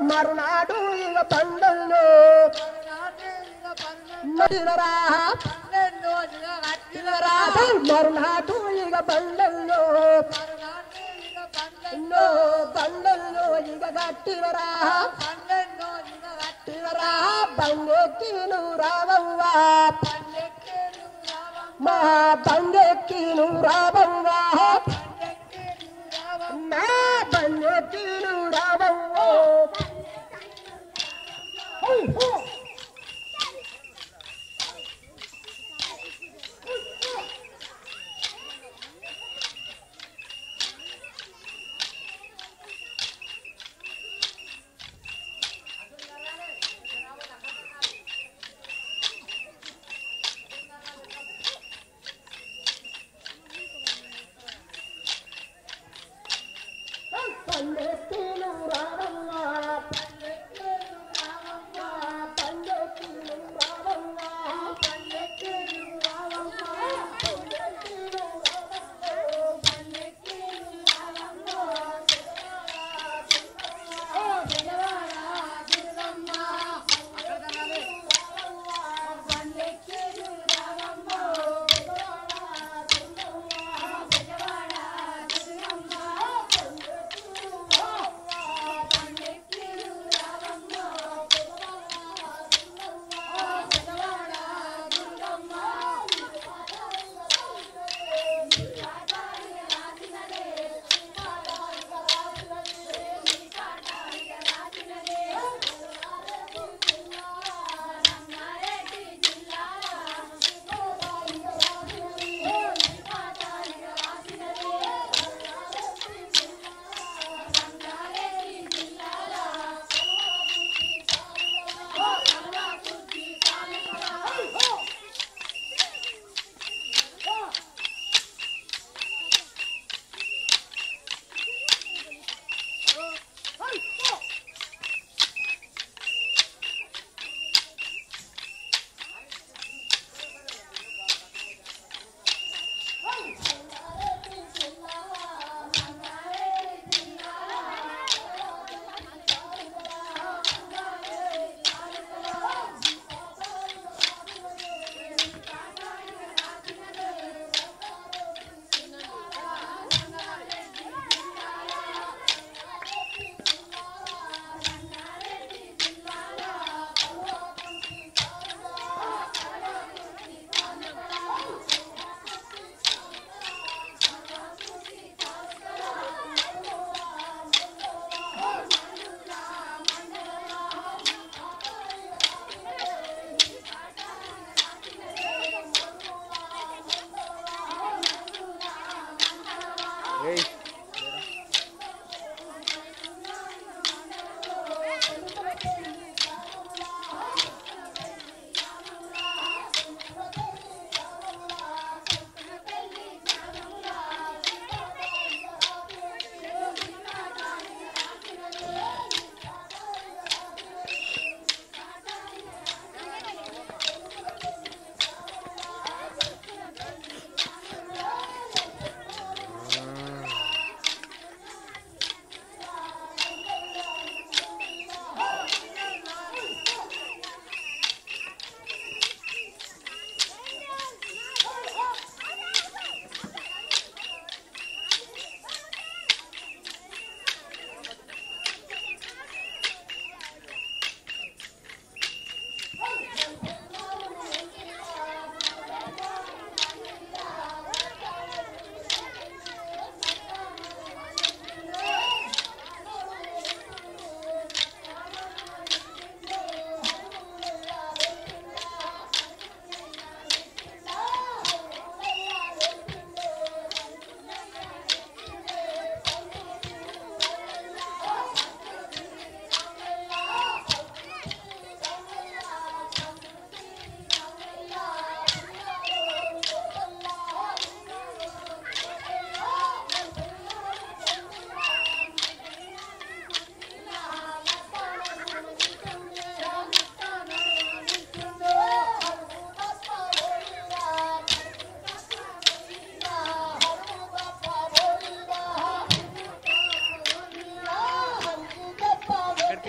మరునాడు ఇక పండుల్లో మరునాడు ఇక బండల్లో బండల్లో ఇక గట్టివరా బండెక్కిను రావవ్వా మా బండెక్కిను రావవ్వా నా బండెక్కిను రావవ్వో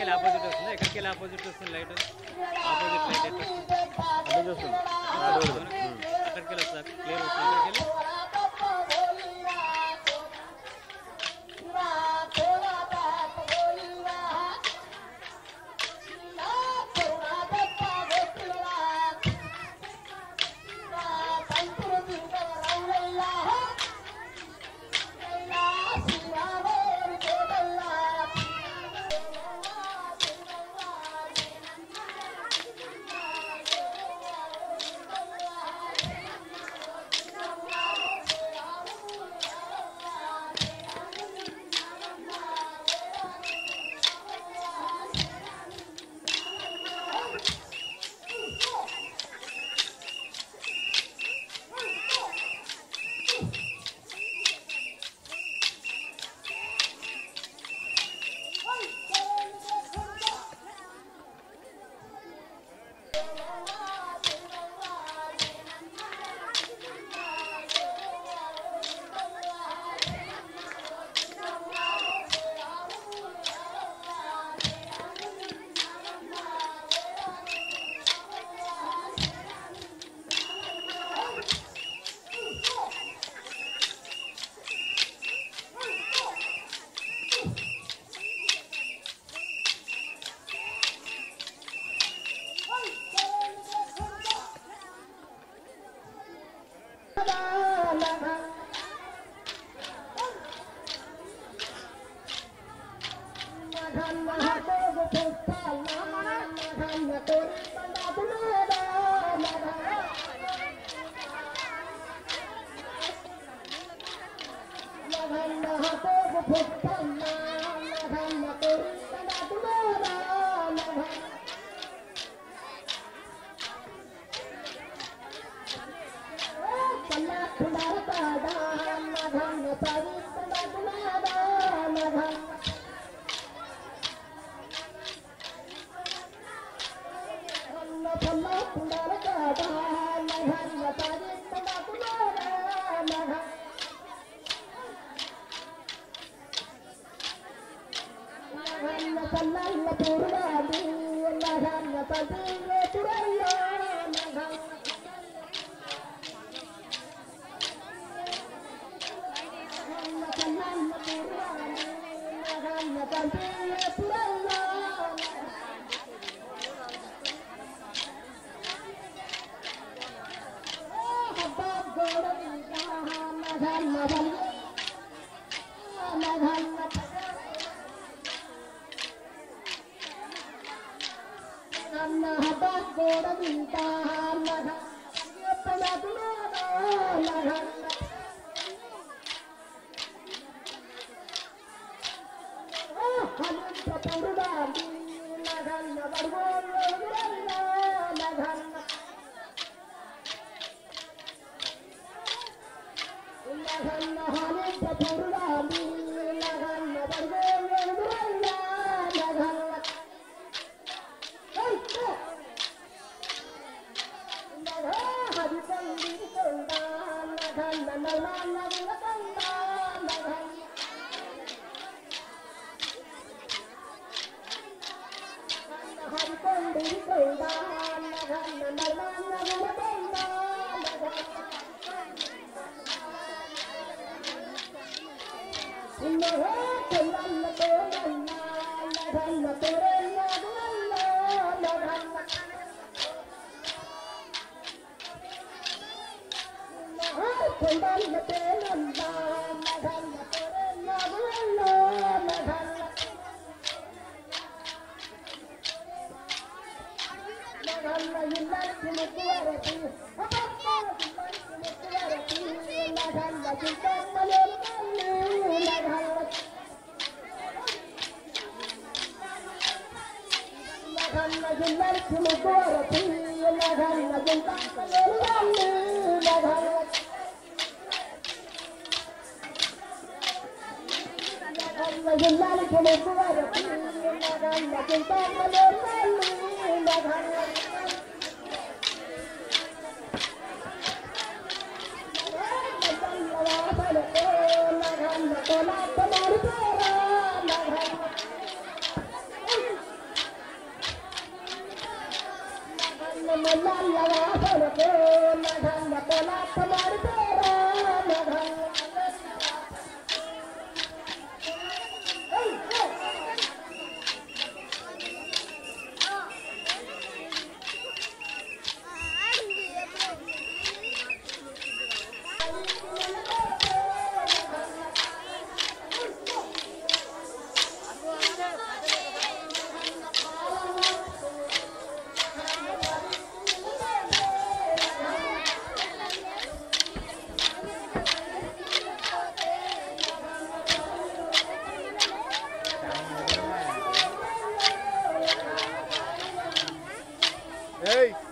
వెళ్ళి ఆపోజిట్ వస్తుంది, ఎక్కడికి వెళ్ళి ఆపోజిట్ వస్తుంది లైట్, ఆపోజిట్ లైట్ ఎట్లా అర్థం చూస్తుంది అక్కడికి వెళ్ళి వస్తుంది, క్లియర్ వస్తుంది అక్కడికి వెళ్ళి. Hello,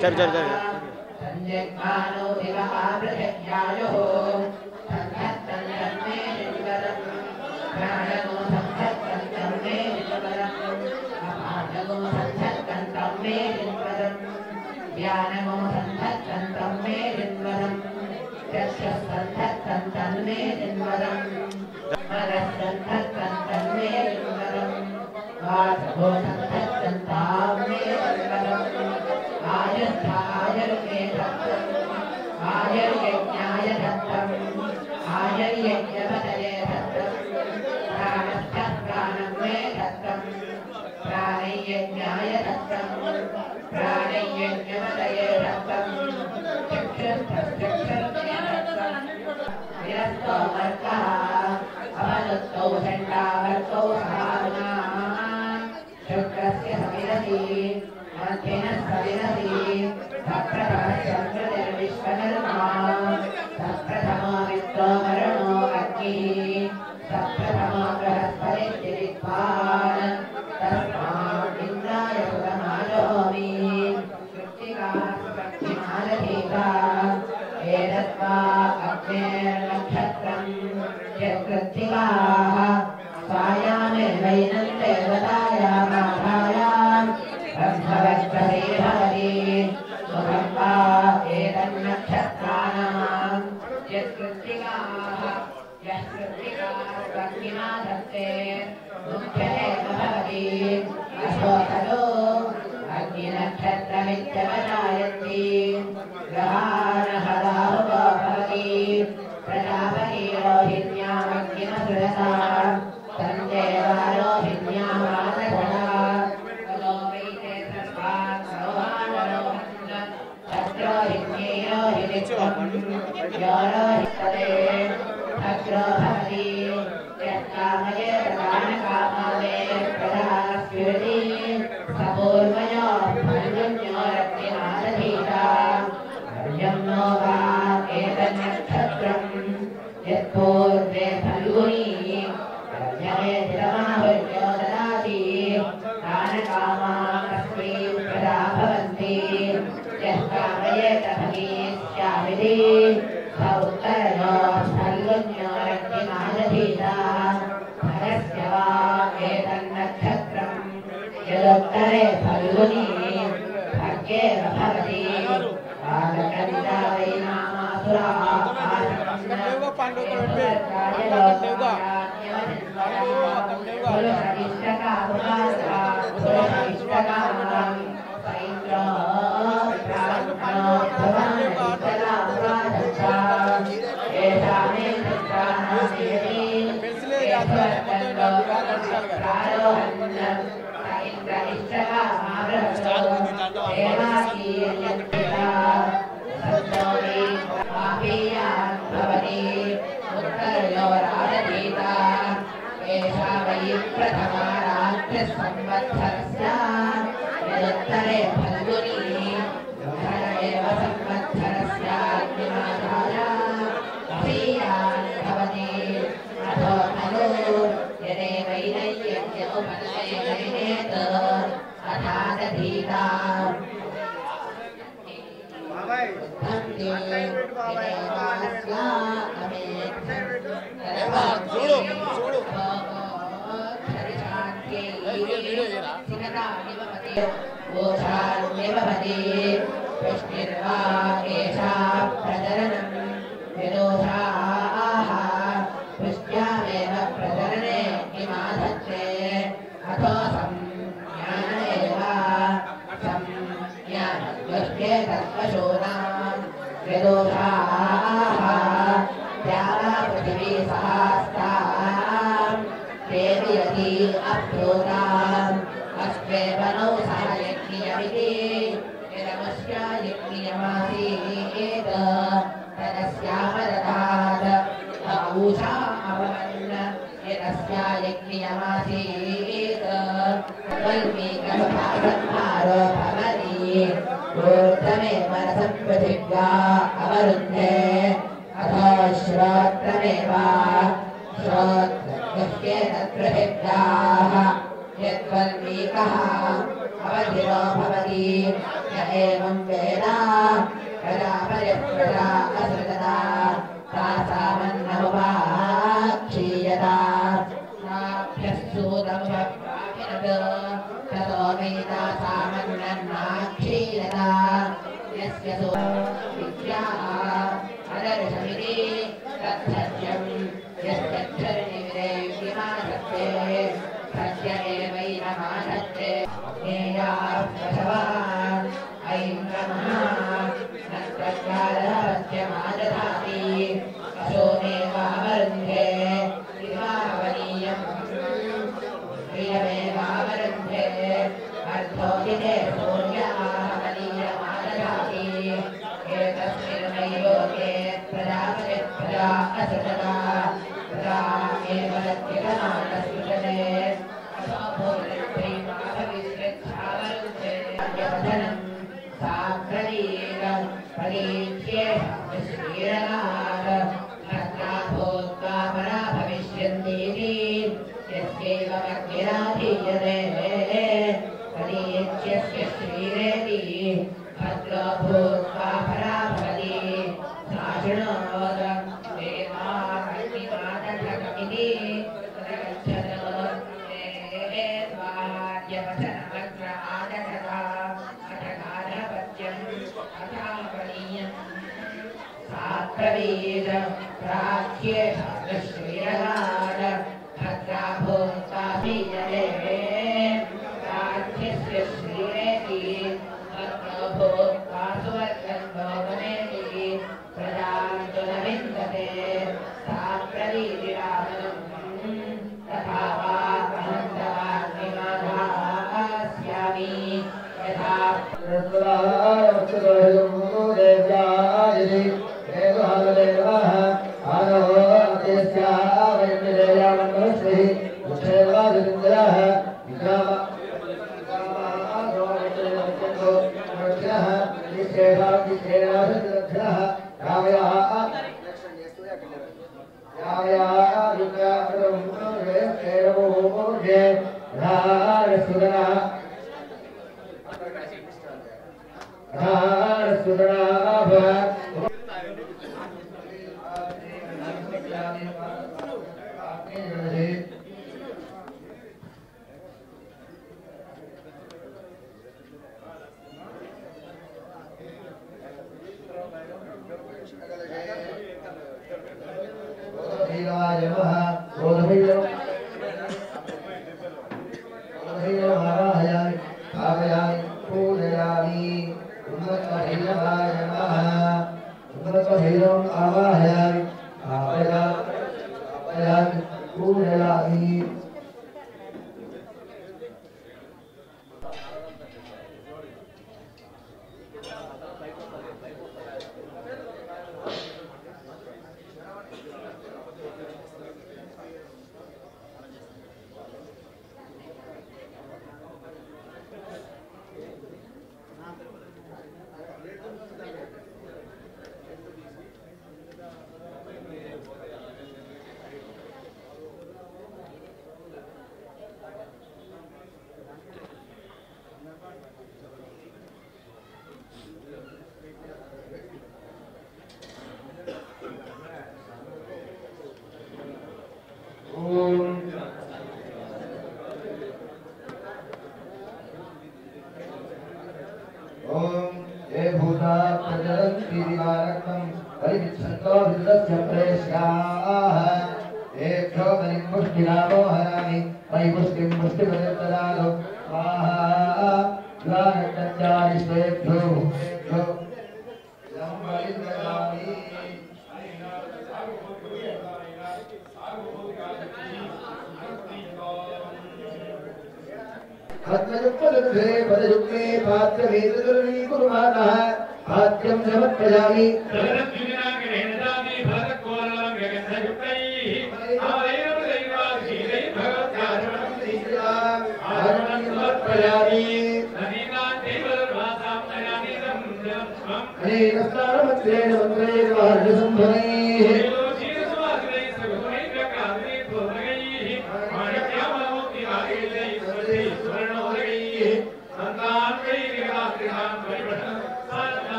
चल चल चल श्रोत्रमेव श्रोत्रस्य तत्र यद्वल्मीकः अवधिरो भवति य एवं वेद प्रजापतिप्रजा असृजता तासामन्नमुपाक्षीयता साभ्यस्तूतमुपप्रापिनत् ततो वैतासामन्नन्नाक्षीयता यस्य विद्याः अदर्शमिति तत्सत्यं यस्तच्छर्निविदे विमानत्ते सत्य एवैनमानत्ते ज्ञेयाः प्रसवान् ऐन्द्रमः नत्रकालः सत्यमादधाति अशोमेवावरुन्धे इवावनीयम् प्रियमेवावरुन्धे अर्थोदिते सूर्याः वनीयमादधाति एतस्मिन्नैलोके प्रजापतिप्रजा असृजता प्रजा एव रत्यगमानसृजते प्रवीर प्राच्ये श्रीरगाद भद्रा भूता बीजले प्राच्यस्य श्रीरेति भद्रो भूता सुवर्गन्धो वनेति प्रजान्तुलविन्दते सा प्रवीरिरामनम् तथा वा अनन्तवाग्निमाधास्यामि यथा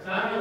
Om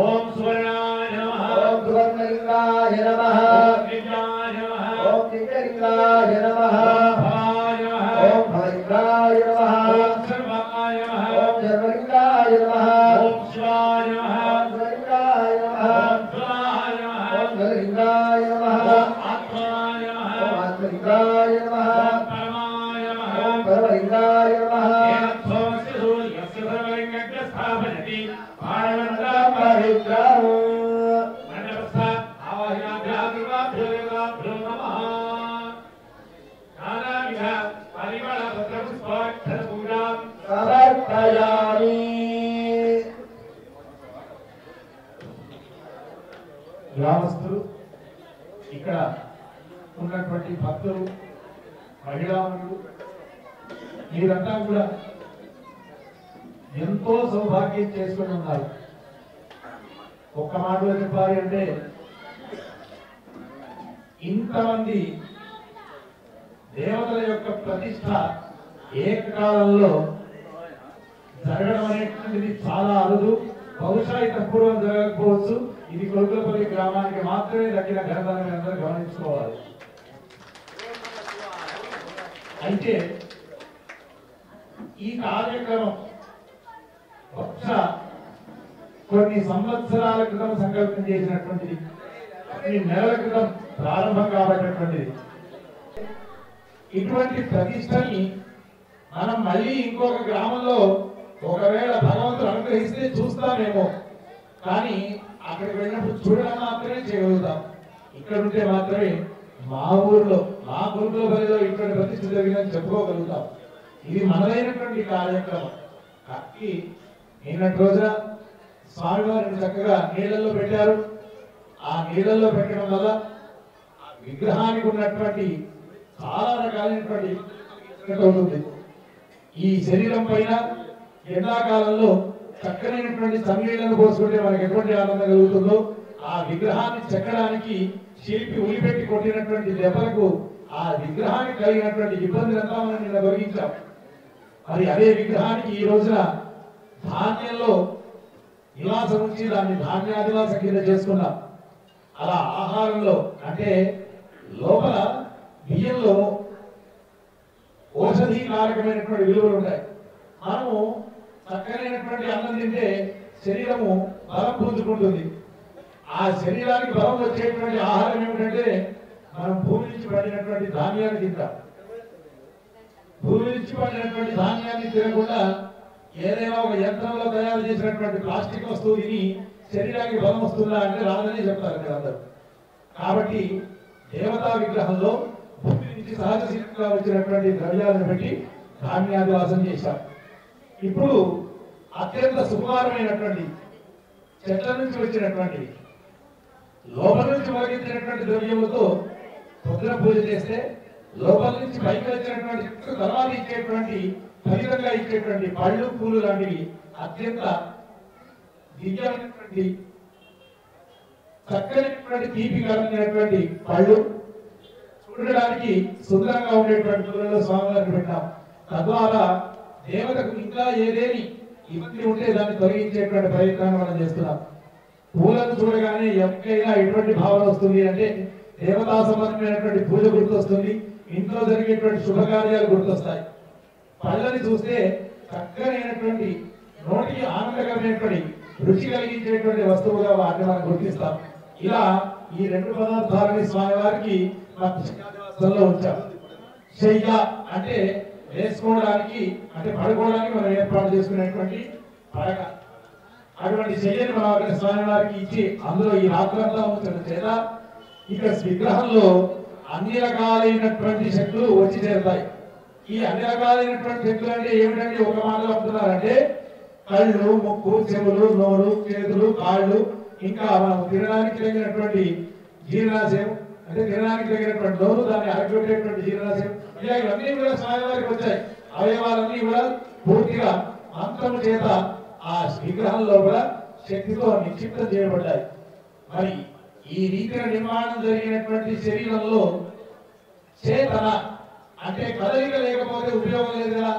ఓం సువర్ణాయ నమః ఓం సువర్ణలింగాయ నమః ఓం దివ్యాయ నమః ఓం దివ్యలింగాయ నమః భవాయ నమః ఓం భలింగాయ నమః ఓం సర్వాయ నమః ఓం సర్వలింగాయ నమః ఓం శివాయ నమః ఓం శివలింగాయ నమః ఓం ధ్రువాయ నమః ఓం ధలింగాయ నమః ఓం ఆత్మాయ నమః ఓం ఆత్మలింగాయ నమః ఓం పరమాయ నమః ఓం పరమలింగాయ నమః ఏనత్సోస్య సూర్యస్య సర్వలింగజ్ఞ స్థాపయతి పాణవంతా పవిత్రం మండపస్థ ఆవాహయాభ్యాదివాభ్యో నమః నానావిధ పరిమళ పత్రపుష్పాక్షర పూజాం సమర్పయామి. గ్రామస్తులు ఇక్కడ ఉన్నటువంటి భక్తులు మహిళామణులు మీరంతా కూడా ఎంతో సౌభాగ్యం చేసుకుని ఉన్నారు. ఒక్క మాటలో చెప్పాలి అంటే ఇంతమంది దేవతల యొక్క ప్రతిష్ట ఏకకాలంలో జరగడం అనేటువంటిది చాలా అరుదు. బహుశా ఇంత పూర్వం జరగకపోవచ్చు. ఇది కొలుకులపల్లి గ్రామానికి మాత్రమే దక్కిన ఘనతను మీరందరూ గమనించుకోవాలి. అయితే ఈ కార్యక్రమం బహుశా కొన్ని సంవత్సరాల క్రితం సంకల్పం చేసినటువంటిది, కొన్ని నెలల క్రితం ప్రారంభం కాబట్టినటువంటిది. ఇటువంటి ప్రతిష్టని మనం మళ్ళీ ఇంకొక గ్రామంలో ఒకవేళ భగవంతుడు అనుగ్రహిస్తే చూస్తామేమో, కానీ అక్కడికి వెళ్ళినప్పుడు చూడడం మాత్రమే చేయగలుగుతాం. ఇక్కడ ఉంటే మాత్రమే మా ఊర్లో మా గురుకుల బలిలో ఇటువంటి ప్రతిష్ఠ జరిగిందని చెప్పుకోగలుగుతాం. ఇది మనదైనటువంటి కార్యక్రమం. కాబట్టి నిన్నటి రోజున స్వామివారిని చక్కగా నీళ్ళల్లో పెట్టారు. ఆ నీళ్ళల్లో పెట్టడం వల్ల విగ్రహానికి ఉన్నటువంటి చాలా రకాలైనటువంటి అవుతుంది. ఈ శరీరం పైన ఎండాకాలంలో చక్కనైనటువంటి సన్నీళ్లను పోసుకుంటే మనకి ఎటువంటి ఆనందం కలుగుతుందో, ఆ విగ్రహాన్ని చెక్కడానికి శిల్పి ఉలిపెట్టి కొట్టినటువంటి దెబ్బలకు ఆ విగ్రహానికి కలిగినటువంటి ఇబ్బందులంతా మనం నిన్న తొలగించాం. మరి అదే విగ్రహానికి ఈ రోజున ధాన్యంలో నివాసం ఉంచి దాన్ని ధాన్యాదివాసం కింద చేసుకున్నాం. అలా ఆహారంలో అంటే లోపల బియ్యంలో ఔషధీ కారకమైనటువంటి విలువలు ఉంటాయి. మనము చక్కనైనటువంటి అన్నం తింటే శరీరము బలం పుంజుకుంటుంది. ఆ శరీరానికి బలం వచ్చేటువంటి ఆహారం ఏమిటంటే మనం భూమి నుంచి పడినటువంటి ధాన్యాన్ని తింటాం. భూమి నుంచి పడినటువంటి ధాన్యాన్ని తినకుండా ఏదైనా ఒక యంత్రంలో తయారు చేసినటువంటి ప్లాస్టిక్ వస్తువు తిని శరీరానికి బలం వస్తుందా అంటే రాదని చెప్తారు మీరు అందరూ. కాబట్టి దేవతా విగ్రహంలో భూమి నుంచి సహజ సిద్ధంగా వచ్చినటువంటి ద్రవ్యాలను పెట్టి ధాన్యాదివాసం చేశాం. ఇప్పుడు అత్యంత సుకుమారమైనటువంటి చెట్ల నుంచి వచ్చినటువంటి లోపల నుంచి మొలకెత్తినటువంటి ద్రవ్యములతో పొద్దున పూజ చేస్తే లోపల నుంచి పైకి వచ్చినటువంటి చెట్టు తర్వాత ఇచ్చేటువంటి ఫలితంగా ఇచ్చేటువంటి పళ్ళు పూలు లాంటివి అత్యంత దివ్యమైనటువంటి చక్కనైనటువంటి తీపి కలిగినటువంటి పళ్ళు, చూడడానికి సుందరంగా ఉండేటువంటి పూలలో స్వామివారిని పెట్టాం. తద్వారా దేవతకు ఇంకా ఏదేని ఇబ్బంది ఉంటే దాన్ని తొలగించేటువంటి ప్రయత్నాన్ని మనం చేస్తున్నాం. పూలను చూడగానే ఎవరికైనా ఎటువంటి భావన వస్తుంది అంటే దేవతా సంబంధమైనటువంటి పూజ గుర్తొస్తుంది, ఇంట్లో జరిగేటువంటి శుభకార్యాలు గుర్తొస్తాయి. పళ్ళని చూస్తే చక్కనైనటువంటి నోటికి ఆనందకరమైనటువంటి రుచి కలిగించేటువంటి వస్తువుగా వాటిని మనం గుర్తిస్తాం. ఇలా ఈ రెండు పదార్థాలని స్వామివారికి లో ఉంచాం. శయ్య అంటే వేసుకోవడానికి అంటే పడుకోవడానికి మనం ఏర్పాటు చేసుకునేటువంటి పడక. అటువంటి శయ్యని మనం అక్కడ స్వామివారికి ఇచ్చి అందులో ఈ రాత్రంతా ఉంచడం చేత ఇక్కడ విగ్రహంలో అన్ని రకాలైనటువంటి శక్తులు వచ్చి చేరుతాయి. ఈ అన్ని రకాలైనటువంటి శక్తులు అంటే ఏమిటంటే ఒక మాటలో అంటున్నారంటే కళ్ళు, ముక్కు, చెవులు, నోరు, చేతులు, కాళ్ళు, ఇంకా మనం తినడానికి తగినటువంటి జీర్ణాశయం అంటే తినడానికి తగినటువంటి నోరు, దాన్ని అరగొట్టేటువంటి జీర్ణాశయం, ఇలా ఇవన్నీ కూడా స్వామివారికి వచ్చాయి. అవయవాలన్నీ కూడా పూర్తిగా మంత్రము చేత ఆ విగ్రహం లోపల శక్తితో నిక్షిప్తం చేయబడ్డాయి. మరి ఈ రీతిగా నిర్మాణం జరిగినటువంటి శరీరంలో చేతన అంటే కదలిక లేకపోతే ఉపయోగం లేదు కదా.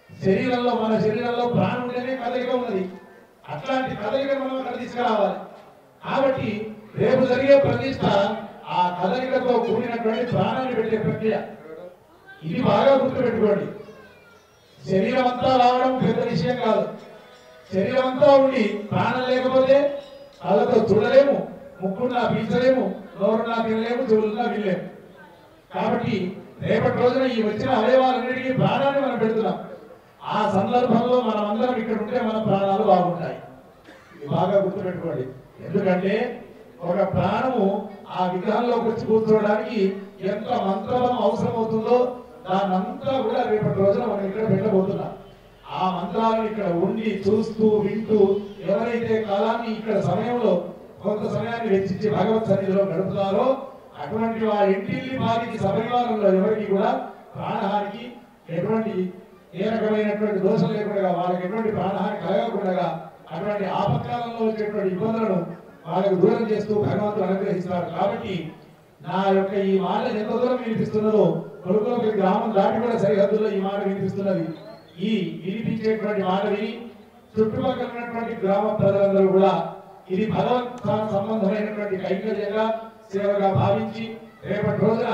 శరీరంలో మన శరీరంలో ప్రాణం ఉంటేనే కదలిక ఉన్నది. అట్లాంటి కదలికను మనం అక్కడ తీసుకురావాలి. కాబట్టి రేపు జరిగే ప్రతిష్ట ఆ కదలికతో కూడినటువంటి ప్రాణాన్ని పెట్టే ప్రక్రియ. ఇది బాగా గుర్తుపెట్టుకోండి. శరీరం అంతా రావడం పెద్ద విషయం కాదు. శరీరం అంతా ఉండి ప్రాణం లేకపోతే కళ్ళతో చూడలేము, ముక్కున్నా పీల్చలేము, నోరున్నా తినలేము, చెవులున్నా వినలేము. కాబట్టి రేపటి రోజున ఈ వచ్చిన అవయవాలన్నిటికీ ప్రాణాన్ని మనం పెడుతున్నాం. ఆ సందర్భంలో మనం అందరం ఇక్కడ ఉంటే మన ప్రాణాలు బాగుంటాయి. ఇది బాగా గుర్తుపెట్టుకోండి. ఎందుకంటే ఒక ప్రాణము ఆ విగ్రహంలోకి వచ్చి కూర్చోవడానికి ఎంత మంత్రబలం అవసరం అవుతుందో దానంతా కూడా రేపటి రోజున మనం ఇక్కడ పెట్టబోతున్నాం. ఆ మంత్రాలను ఇక్కడ ఉండి చూస్తూ వింటూ ఎవరైతే కాలాన్ని ఇక్కడ సమయంలో కొంత సమయాన్ని వెచ్చించి భగవత్ సన్నిధిలో గడుపుతారో అటువంటి వారి ఇంటిల్లి వారికి సపరివారంలో ఎవరికి కూడా ప్రాణహానికి ఎటువంటి ఏ రకమైనటువంటి దోషం లేకుండా వాళ్ళకి ఎటువంటి ప్రాణహాని కలగకుండా అటువంటి ఆపత్కాలంలో వచ్చేటువంటి ఇబ్బందులను వాళ్ళకు దూరం చేస్తూ భగవంతుడు అనుగ్రహిస్తారు. కాబట్టి నా యొక్క ఈ మాట ఎంత దూరం వినిపిస్తున్నదో కొడుకులోకి గ్రామం దాటి కూడా సరిహద్దుల్లో ఈ మాట వినిపిస్తున్నది. ఈ వినిపించేటువంటి మాట విని చుట్టుపక్కల ఉన్నటువంటి గ్రామ ప్రజలందరూ కూడా ఇది భగవత్ సంబంధమైనటువంటి కైంకర్యంగా సేవగా భావించి రేపటి రోజున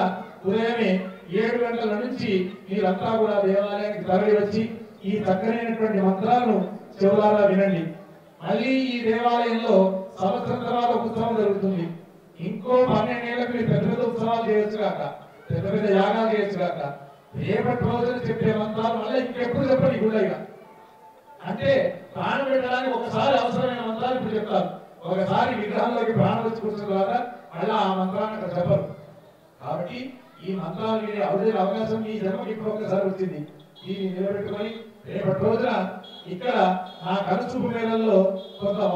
ఉదయమే 7 గంటల నుంచి మీరంతా కూడా దేవాలయానికి తరలి వచ్చి ఈ చక్కనైనటువంటి మంత్రాలను చెవులారా వినండి. మళ్ళీ ఈ దేవాలయంలో సంవత్సరం తర్వాత ఉత్సవం జరుగుతుంది. ఇంకో 12 ఏళ్లకు మీరు పెద్ద పెద్ద ఉత్సవాలు చేయొచ్చు కాక, పెద్ద పెద్ద యాగాలు చేయొచ్చు కాక, రేపటి రోజున చెప్పే మంత్రాలు మళ్ళీ ఇంకెప్పుడు చెప్పండి గుళ్ళగా. అంటే ప్రాణం పెట్టడానికి ఒకసారి అవసరమైన మంత్రాలు ఇప్పుడు చెప్తారు. ఒకసారి విగ్రహంలోకి ప్రాణం వచ్చి కూర్చున్న తర్వాత మళ్ళీ ఆ మంత్రాన్ని అక్కడ చెప్పరు. కాబట్టి ఈ మంత్రాలు వినే అవకాశం ఈ జన్మకి ఇప్పుడు ఒక్కసారి వచ్చింది. దీన్ని నిలబెట్టుకొని రేపటి రోజున ఇక్కడ నా కనుచూపు మేళల్లో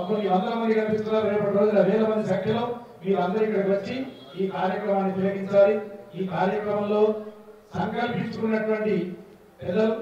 కొన్ని వందల మంది కనిపిస్తున్నారు. రేపటి రోజున వేల మంది సంఖ్యలో మీరు అందరూ ఇక్కడికి వచ్చి ఈ కార్యక్రమాన్ని తిలకించాలి. ఈ కార్యక్రమంలో సంకల్పించుకున్నటువంటి పెద్దలు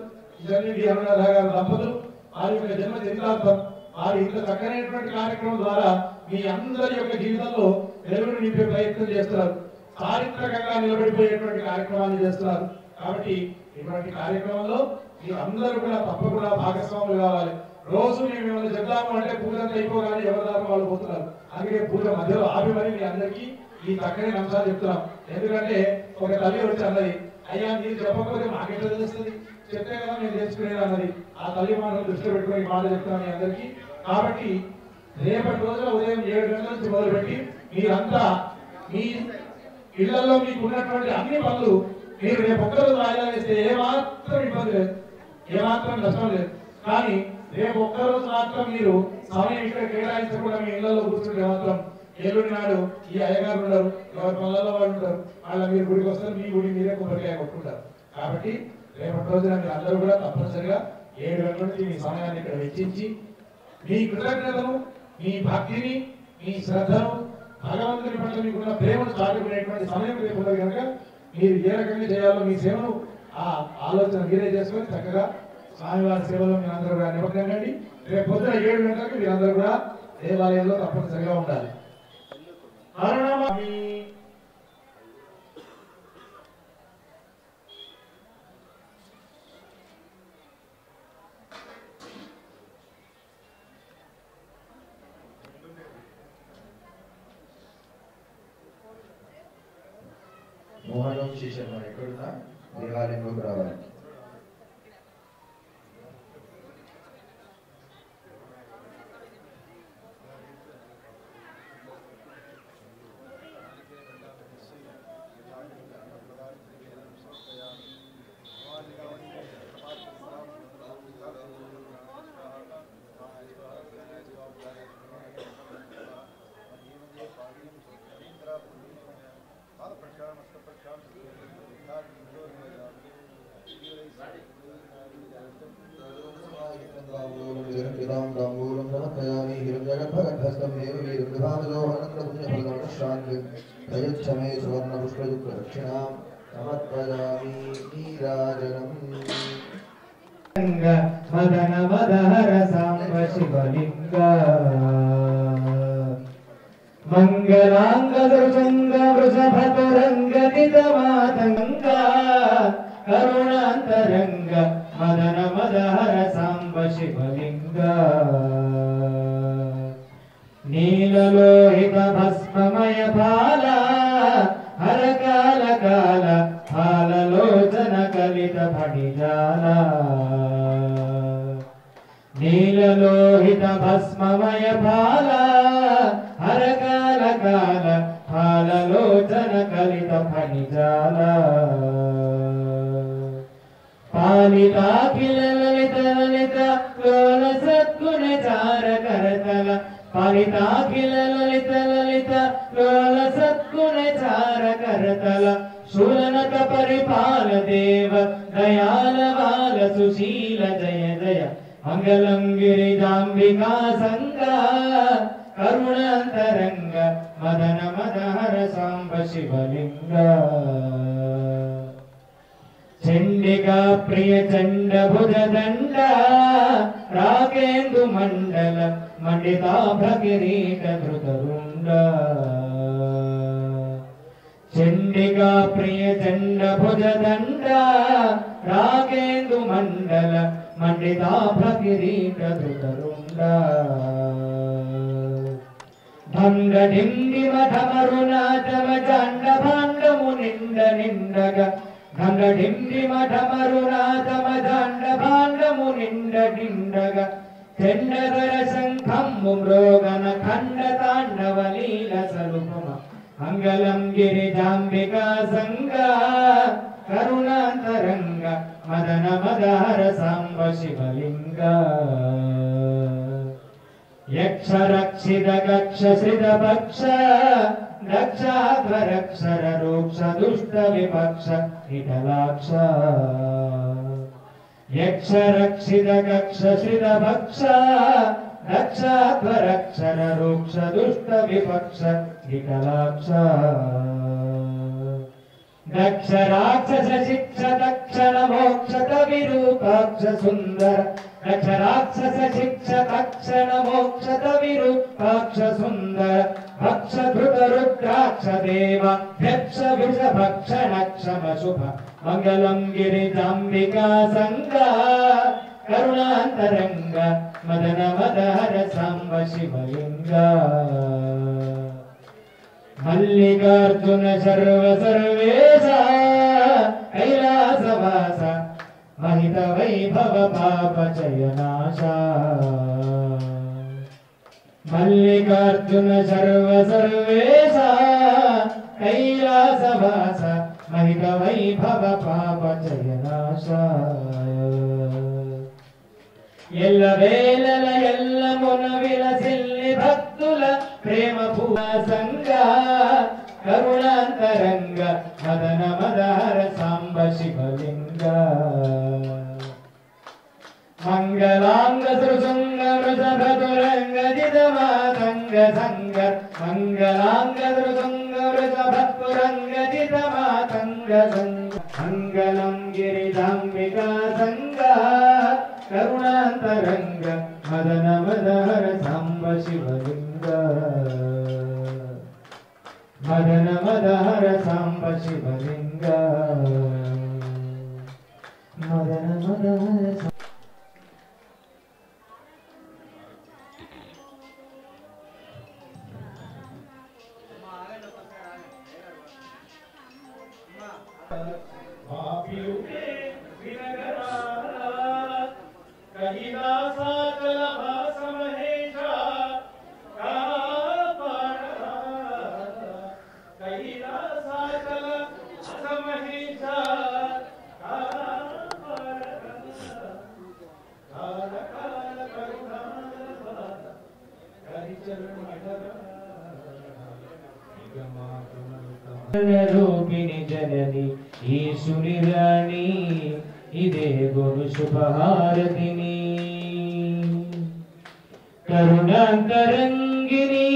జర్నీ అనురాధ గారు దంపతులు వారి యొక్క జన్మ చరితార్థం వారి ఇంత చక్కనైనటువంటి కార్యక్రమం ద్వారా మీ అందరి యొక్క జీవితంలో వెలుగును నింపే ప్రయత్నం చేస్తున్నారు. చారిత్రకంగా నిలబడిపోయేటువంటి కార్యక్రమాన్ని చేస్తున్నారు. కాబట్టి ఇటువంటి కార్యక్రమంలో మీరు అందరూ కూడా తప్పకుండా భాగస్వాములు కావాలి. రోజు మేము మిమ్మల్ని చెప్తాము అంటే పూజ అయిపోగానే ఎవరిదారు వాళ్ళు పోతున్నారు. అందుకే పూజ మధ్యలో ఆపి మరి మీ అందరికీ ఈ చక్కని అంశాలు చెప్తున్నాం. ఎందుకంటే ఒక తల్లి వచ్చి అన్నది, అయ్యా మీరు చెప్పకపోతే మాకెట్లా తెలుస్తుంది, చెప్తే కదా మేము తెలుసుకునేది అన్నది. ఆ తల్లి మాటలు దృష్టిలో పెట్టుకుని మాట చెప్తున్నాం మీ అందరికీ. కాబట్టి రేపటి రోజున ఉదయం 7 గంటల నుంచి మొదలుపెట్టి మీరంతా మీ ఇళ్లలో మీకు ఉన్నటువంటి అన్ని పనులు మీరు రేపు ఒక్కరోజు వాయిదా వేస్తే ఏమాత్రం ఇబ్బంది లేదు, ఏమాత్రం నష్టం లేదు. కానీ రేపు ఒక్కరోజు మాత్రం మీరు సమయం ఇక్కడ కేటాయించకుండా మీ ఇళ్లలో కూర్చుంటే మాత్రం ఎల్లుండి నాడు ఈ అయ్యగారు ఉండరు, ఎవరి పనులలో వాళ్ళు ఉంటారు. వాళ్ళ మీరు గుడికి వస్తారు, మీ గుడి మీరే కొబ్బరికాయ కొట్టుకుంటారు. కాబట్టి రేపటి రోజున మీరు అందరూ కూడా తప్పనిసరిగా 7 గంటల నుంచి మీ సమయాన్ని ఇక్కడ వెచ్చించి మీ కృతజ్ఞతను, మీ భక్తిని, మీ శ్రద్ధను, భగవంతుని పట్ల మీకున్న ప్రేమను చాటుకునేటువంటి సమయం రేపు ఉన్నది కనుక మీరు ఏ రకంగా చేయాలో మీ సేవను ఆ ఆలోచన మీరే చేసుకొని చక్కగా స్వామివారి సేవలో మీరు అందరూ కూడా నిమగ్నండి. రేపు పొద్దున 7 గంటలకు మీరందరూ కూడా దేవాలయంలో తప్పనిసరిగా ఉండాలి. మోహనం శిష్యులు ఎక్కడున్నా దేవాలయంలోకి రావాలి. మదన మదహర సాంబ శివలింగ మంగళాంగ దృశంగ వృషభతురంగ మాతంగ కరుణాంతరంగ మదన మదహర సాంబ శివలింగ నీలలోహిత భస్మమయ బాల హరకాల కాల బాలలోచన కలిత ఫణిజాల నీలలోహిత భస్మమయ బాల హరకాల కాల బాలలోచన కలిత ఫణిజాల పాలితాఖిల లలిత లలిత లోల సద్గుణ చార కరతల పాలితాఖిల లలిత లలిత లోల సద్గుణ చార కరతల శూలనత పరిపాల దేవ దయాల బాల సుశీల జయ జయ మంగళం గిరిజాంబికా సంగా కరుణాంతరంగ మదన మదహర సాంబ శివలింగ చండికా ప్రియ చండ భుజ దండ రాకేందు మండల మండితాభ కిరీట ధృతరుండ చండికా ప్రియ చండ భుజ దండ రాకేందు మండల మండితాభ కిరీట ధృతరుండ భంగ డిండి మఠమరుణాచమ చాండ భాండము నిండ నిండగా భంగ డిండి మఠమరుణాచమ చాండ భాండము నిండ నిండగా చండధర శంఖము మ్రోగన ఖండ తాండవ లీల సలుపమ మంగళం గిరిజాంబికా సంగా కరుణాంతరంగ మదన మదహర సాంబ శివలింగ యక్ష రక్షిత కక్ష శ్రిత పక్ష దక్షాధ్వరక్షర రూక్ష దుష్ట విపక్ష విఠలాక్ష యక్ష రక్షిత కక్ష శ్రిత పక్ష దక్షాధ్వరక్షర రూక్ష దుష్ట విపక్ష విఠలాక్ష దక్ష రాక్షస శిక్ష తక్షణ మోక్షత విరూపాక్ష సుందర దక్ష రాక్షస శిక్ష తక్షణ మోక్షత విరూపాక్ష సుందర భక్ష ధృత రుద్రాక్ష దేవ యక్ష విష భక్షణ క్షమ శుభ మంగళం గిరిజాంబికా సంగా కరుణాంతరంగ మదన మదహర సాంబ శివలింగ మల్లికార్జున సర్వ సర్వేశ కైలాసవాస మహిత వైభవ పాప చయనాశ మల్లికార్జున సర్వ సర్వేశ కైలాసవాస మహిత వైభవ పాప చయనాశ ఎల్ల వేళల ఎల్ల మున విలసిల్లి భక్తుల ప్రేమ భూసంగా కరుణాంతరంగ మదన మదహర సాంబ శివలింగ మంగళాంగ సృశృంగ వృషభతురంగ జితమాతంగ సంగ మంగళాంగ సృశృంగ వృషభతురంగ జితమాతంగ సంగ మంగళం గిరిజాంబికా సంగ కరుణాంతరంగ మదన మదహర సాంబ శివలింగ మదన మదహర సాంబ శివలింగ మదన మదహర రూపిణి జనని ఈశ్వరి రాణి ఇదే గురు శుభహారతిని కరుణాంతరంగిని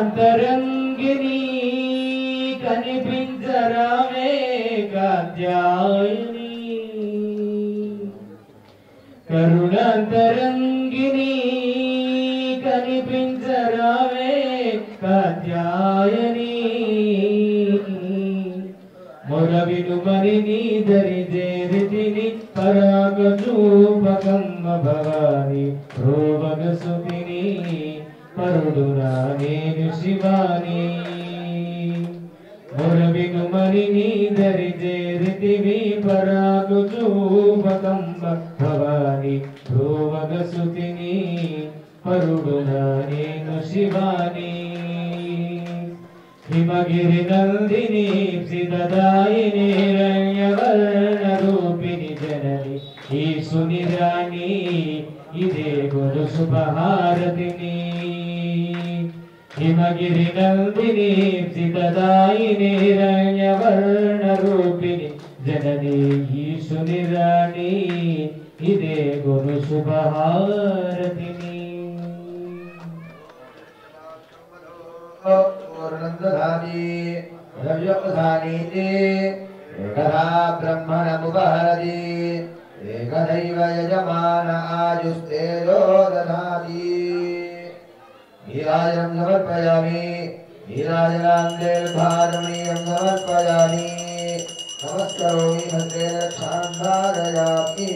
కరుణాంతరంగిని కనిపించరామే కాత్యాయని కరుణాంతరంగిని కనిపించరామే కాత్యాయని మొరవిను మరి నీదరి దేరితిని పరాగజూపకమ్మ భవాని రోవగసుతిని పరుడునా నేను శివాని మొరవిను మరి నీదరి దేరితివి పరాగజూపకమ్మ భవాని రోవగసుతిని పరుడునా నేను శివాని హిమగిరి నందిని సిదదాయిని రణ్యవర్ణ రూపిణి జనని ఈశుని రాణి ఇదే గురు శుభహారతిని హిమగిరి నందిని సిదదాయిని రణ్యవర్ణ రూపిణి జనని ఈశుని రాణి ఇదే గురు శుభహారతిని पूर्णन्दधाति द्रव्योपधानीति एकधा ब्रह्मणमुपहरति एकदैव यजमान आयुस्तेजो दधाति नीराजनं समर्पयामि नीराजनान्देर्भारमणीयं समर्पयामि नमस्करोमि भद्रे रक्षां धारयामि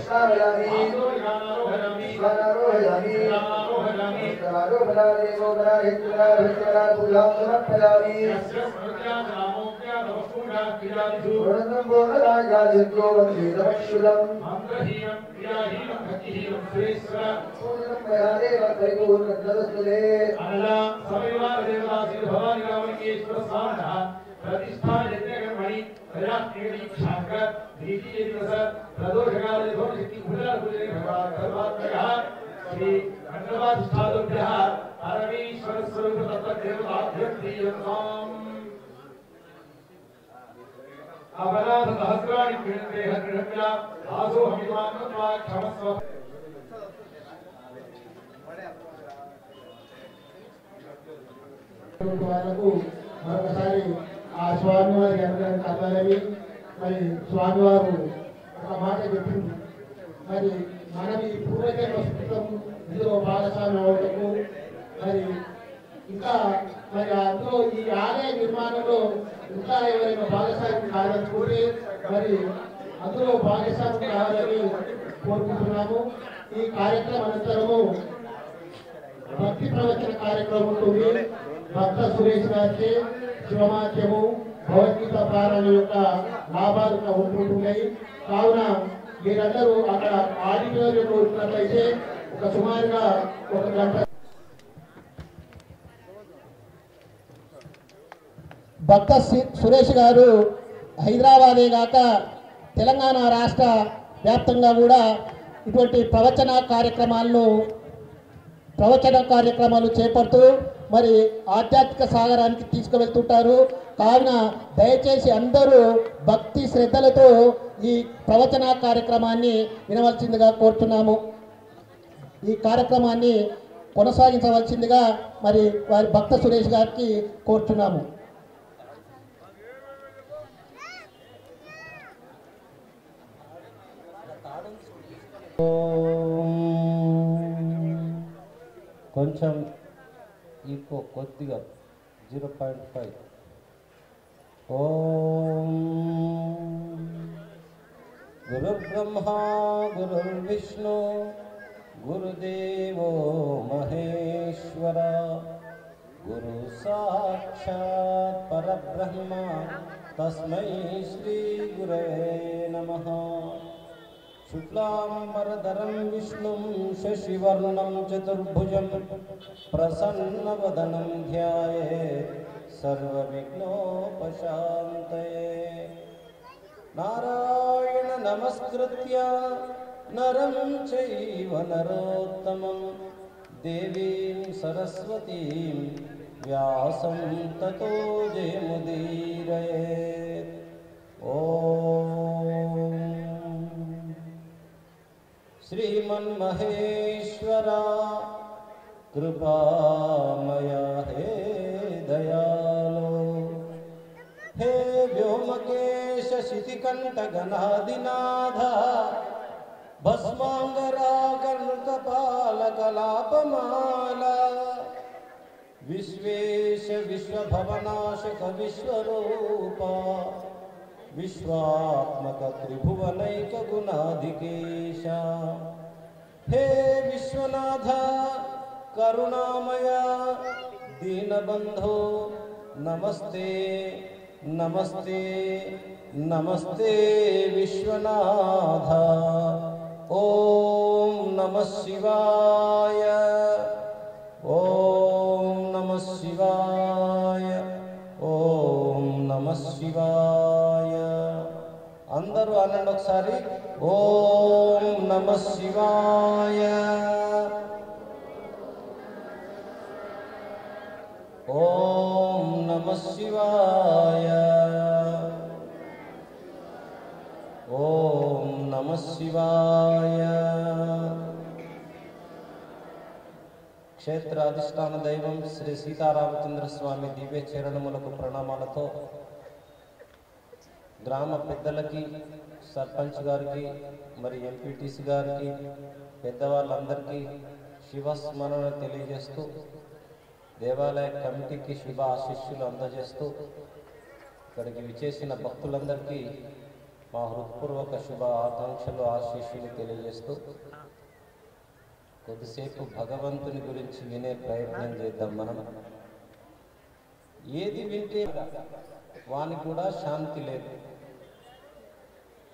श्रावयामि स्वानारोहयामि स्वानारोहयामि गोपराहितरा पूजां समर्पयामि पूर्णं पूर्णराजादित्यो वन्दे नमः मंत्रहीनं क्रियाहीनं भक्तिहीनं सुरेश्वर पूर्णं मया देव परिपूर्णं तदस्तुते अनला सविवार देवदासी भवानी रामलिंगेश्वर स्वामिनः प्रतिष्ठा यज्ञकर्मणि प्रजापति शांकर धीति प्रसाद प्रदोषकाले धोषिति भुजल भुजले भगवान धर्मात्मकः श्री मंडलाधिष्ठातुभ्यः परमेश्वर स्वरूप तत्व देवताभ्यः प्रियताम् अपराध सहस्राणि क्रीडन्ते हरिहम्या आसो हमिमानत्वा क्षमस्व వాళ్ళకు మరొకసారి ఆ స్వామివారి అనుగ్రహం కలగాలని మరి స్వామివారు ఒక మాట చెప్పింది మరి మనం ఈ పూర్వజన్మ స్మృతం ఇందులో భాగస్వామి అవటకు మరి ఇంకా మరి అందులో ఈ ఆలయ నిర్మాణంలో ఇంకా ఎవరైనా భాగస్వామి కావాలనుకుంటే మరి అందులో భాగస్వామి కావాలని కోరుకుంటున్నాము. ఈ కార్యక్రమం అనంతరము భక్తి ప్రవచన కార్యక్రమం ఉంటుంది. భక్త సురేష్ గారికి శివమాత్యము భగవద్గీత పారాయణ యొక్క లాభాలు ఉంటుంటున్నాయి. కావున మీరందరూ అక్కడ ఆడిటోరియంలో ఉన్నట్లయితే ఒక సుమారుగా 1 గంట భక్త సురేష్ గారు హైదరాబాదే కాక తెలంగాణ రాష్ట్ర వ్యాప్తంగా కూడా ఇటువంటి ప్రవచన కార్యక్రమాలు చేపడుతూ మరి ఆధ్యాత్మిక సాగరానికి తీసుకువెళ్తుంటారు. కావున దయచేసి అందరూ భక్తి శ్రద్ధలతో ఈ ప్రవచన కార్యక్రమాన్ని వినవలసిందిగా కోరుతున్నాము. ఈ కార్యక్రమాన్ని కొనసాగించవలసిందిగా మరి వారి భక్త సురేష్ గారికి కోరుతున్నాము. కొంచెం ఈకో కొద్దిగా 0.5. ఓం గురుర్బ్రహ్మా గురుర్విష్ణు గురుదేవో మహేశ్వర గురు సాక్షాత్ పరబ్రహ్మ తస్మై శ్రీ గురవే నమః. శుక్లాంబరధరం విష్ణుం శశివర్ణం చతుర్భుజం ప్రసన్నవదనం ధ్యాయేత్ సర్వవిఘ్నోపశాంతయే. నారాయణ నమస్కృత్య నరం చైవ నరోత్తమం దేవీం సరస్వతీం వ్యాసం తతో జయముదీరయేత్. ఓం श्रीमन्महेश्वर कृपामय हे दयालो हे व्योमकेश शितिकण्ठगणादिनाथ भस्माङ्गरागर्कपालकलापमाला विश्वेश विश्वभवनाशक विश्वरूपा विश्वात्मक त्रिभुवनैक गुणाधिकेश हे विश्वनाथ करुणामय दीनबंधो नमस्ते नमस्ते नमस्ते विश्वनाथ. ओम नमः शिवाय ओम नमः शिवाय ओम नमः शिवाय. అందరూ అనండి ఒకసారి. ఓం నమః శివాయ ఓం నమః శివాయ ఓం నమః శివాయ. క్షేత్రాధిష్టాన దైవం శ్రీ సీతారామచంద్ర స్వామి దివ్య చరణములకు ప్రణామాలతో గ్రామ పెద్దలకి, సర్పంచ్ గారికి, మరి ఎంపీటీసీ గారికి, పెద్దవాళ్ళందరికీ శివస్మరణ తెలియజేస్తూ దేవాలయ కమిటీకి శుభ ఆశీస్సులు అందజేస్తూ ఇక్కడికి విచ్చేసిన భక్తులందరికీ మా హృత్పూర్వక శుభ ఆకాంక్షలు ఆశీస్సులు తెలియజేస్తూ కొద్దిసేపు భగవంతుని గురించి వినే ప్రయత్నం చేద్దాం. మనం ఏది వింటే వానికి కూడా శాంతి లేదు.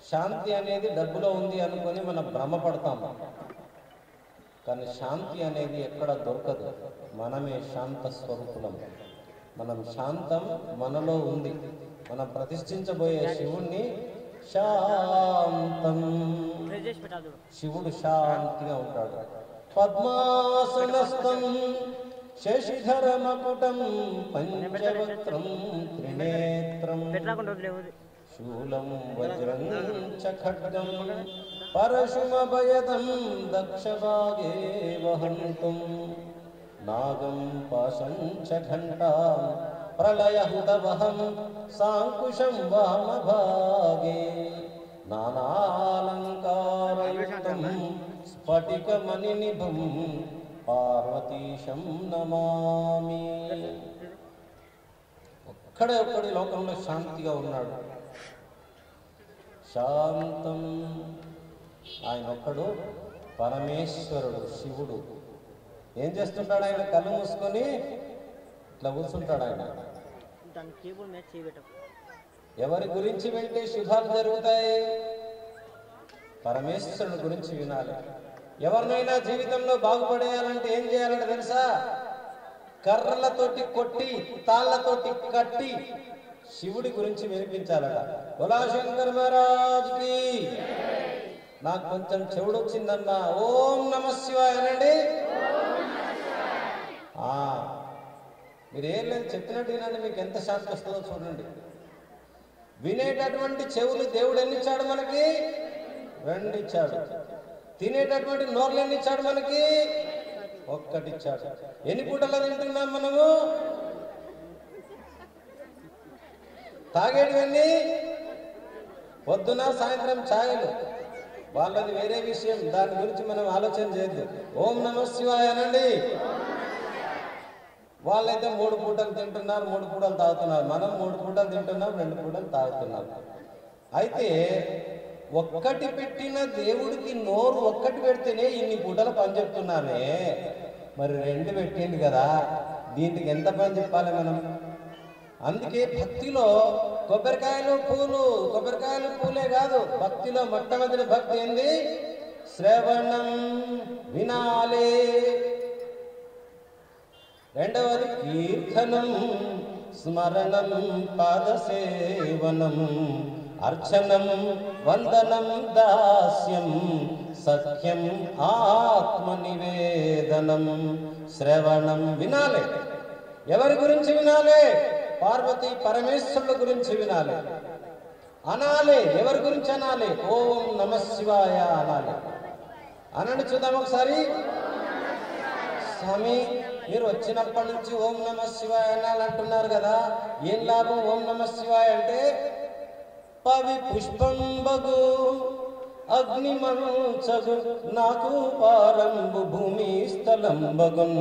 శాంతి అనేది డబ్బులో ఉంది అనుకొని మనం భ్రమపడతాం. కానీ శాంతి అనేది ఎక్కడ దొరకదు. మనమే శాంత స్వరూపులం. మనం శాంతం మనలో ఉంది. మనం ప్రతిష్ఠించబోయే శివుణ్ణి శాంతం. శివుడు శాంతిగా ఉంటాడు. పద్మాసనస్థం శశిధరమకుటం పంచవక్త్రం త్రినేత్రం శూలం వజ్రం చ ఖడ్గం పరశుమభయదం దక్షభాగే వహంతుం నాగం పాశం చ ఘంటాం ప్రళయహుతవహం సాంకుశం వామభాగే నానాలంకారయుక్తం స్ఫటికమణినిభం పార్వతీశం నమామి. ఒక్కడే ఒక్కడి లోకంలో శాంతిగా ఉన్నాడు. శాంతం ఆయన ఒక్కడు పరమేశ్వరుడు శివుడు. ఏం చేస్తుంటాడు ఆయన? కళ్ళు మూసుకొని ఇట్లా కూర్చుంటాడు ఆయన. ఎవరి గురించి వింటే శుభాలు జరుగుతాయి? పరమేశ్వరుని గురించి వినాలి. ఎవరినైనా జీవితంలో బాగుపడేయాలంటే ఏం చేయాలంటే తెలుసా? కర్రలతోటి కొట్టి తాళ్లతోటి కట్టి శివుడి గురించి వినిపించాలట. బోలా శంకర్ మహారాజ్కి. నాకు కొంచెం చెవుడు వచ్చిందన్నా ఓం నమ శివాయ అనండి. మీరేం లేదు, చెప్పినట్టు వినండి, మీకు ఎంత శాంతి వస్తుందో చూడండి. వినేటటువంటి చెవులు దేవుడు ఎన్ని ఇచ్చాడు మనకి? 2 ఇచ్చాడు. తినేటటువంటి నోర్లు ఎన్ని ఇచ్చాడు మనకి? 1 ఇచ్చాడు. ఎన్ని పూటలు తింటున్నాం మనము? తాగేటివన్నీ పొద్దున సాయంత్రం ఛాయలు. వాళ్ళది వేరే విషయం, దాని గురించి మనం ఆలోచన చేయొద్దు. ఓం నమ శివాయ అనండి. వాళ్ళైతే 3 పూటలు తింటున్నారు, 3 పూటలు తాగుతున్నారు. మనం 3 పూటలు తింటున్నాం, 2 పూటలు తాగుతున్నాం. అయితే ఒక్కటి పెట్టిన దేవుడికి నోరు ఒక్కటి పెడితేనే ఇన్ని పూటల పని చెప్తున్నానే, మరి 2 పెట్టింది కదా, దీనికి ఎంత పని చెప్పాలి మనం? అందుకే భక్తిలో కొబ్బరికాయలు పూలే కాదు, భక్తిలో మొట్టమొదటి భక్తి ఏంది? శ్రవణం వినాలే. రెండవది కీర్తనం, స్మరణం, పాదసేవనం, అర్చనం, వందనం, దాస్యం, సఖ్యం, ఆత్మనివేదనం. శ్రవణం వినాలి. ఎవరి గురించి వినాలి? పార్వతీ పరమేశ్వరుల గురించి వినాలి. అనాలి. ఎవరి గురించి అనాలి? ఓం నమ శివాయ అనాలి. అనండి చూద్దాం ఒకసారి. స్వామి మీరు వచ్చినప్పటి నుంచి ఓం నమ శివాయ అనాలంటున్నారు కదా, ఏం లాభం? ఓం నమ శివాయ అంటే పవి పుష్పం బగు అగ్నిమంచగు నాకు పారంబు భూమి స్థలం బగున్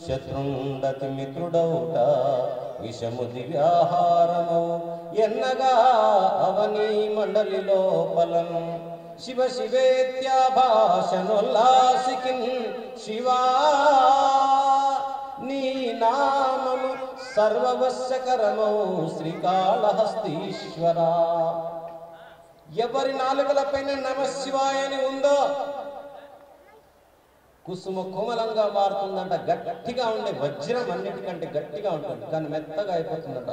శత్రుండతి మిత్రుడౌట విషము దివ్యాహారము ఎన్నగా అవని మండలి లోపలం శివ శివేత్యాభాషణోల్లాసికిన్ శివా నీ నామము సర్వవశ్యకరమౌ శ్రీకాళహస్తీశ్వర. ఎవరి నాలుకలపైన నమ శివాయ అని ఉందో కుసుమ కోమలంగా మారుతుందంట. గట్టిగా ఉండే వజ్రం అన్నిటికంటే గట్టిగా ఉంటుంది, కానీ మెత్తగా అయిపోతుందట.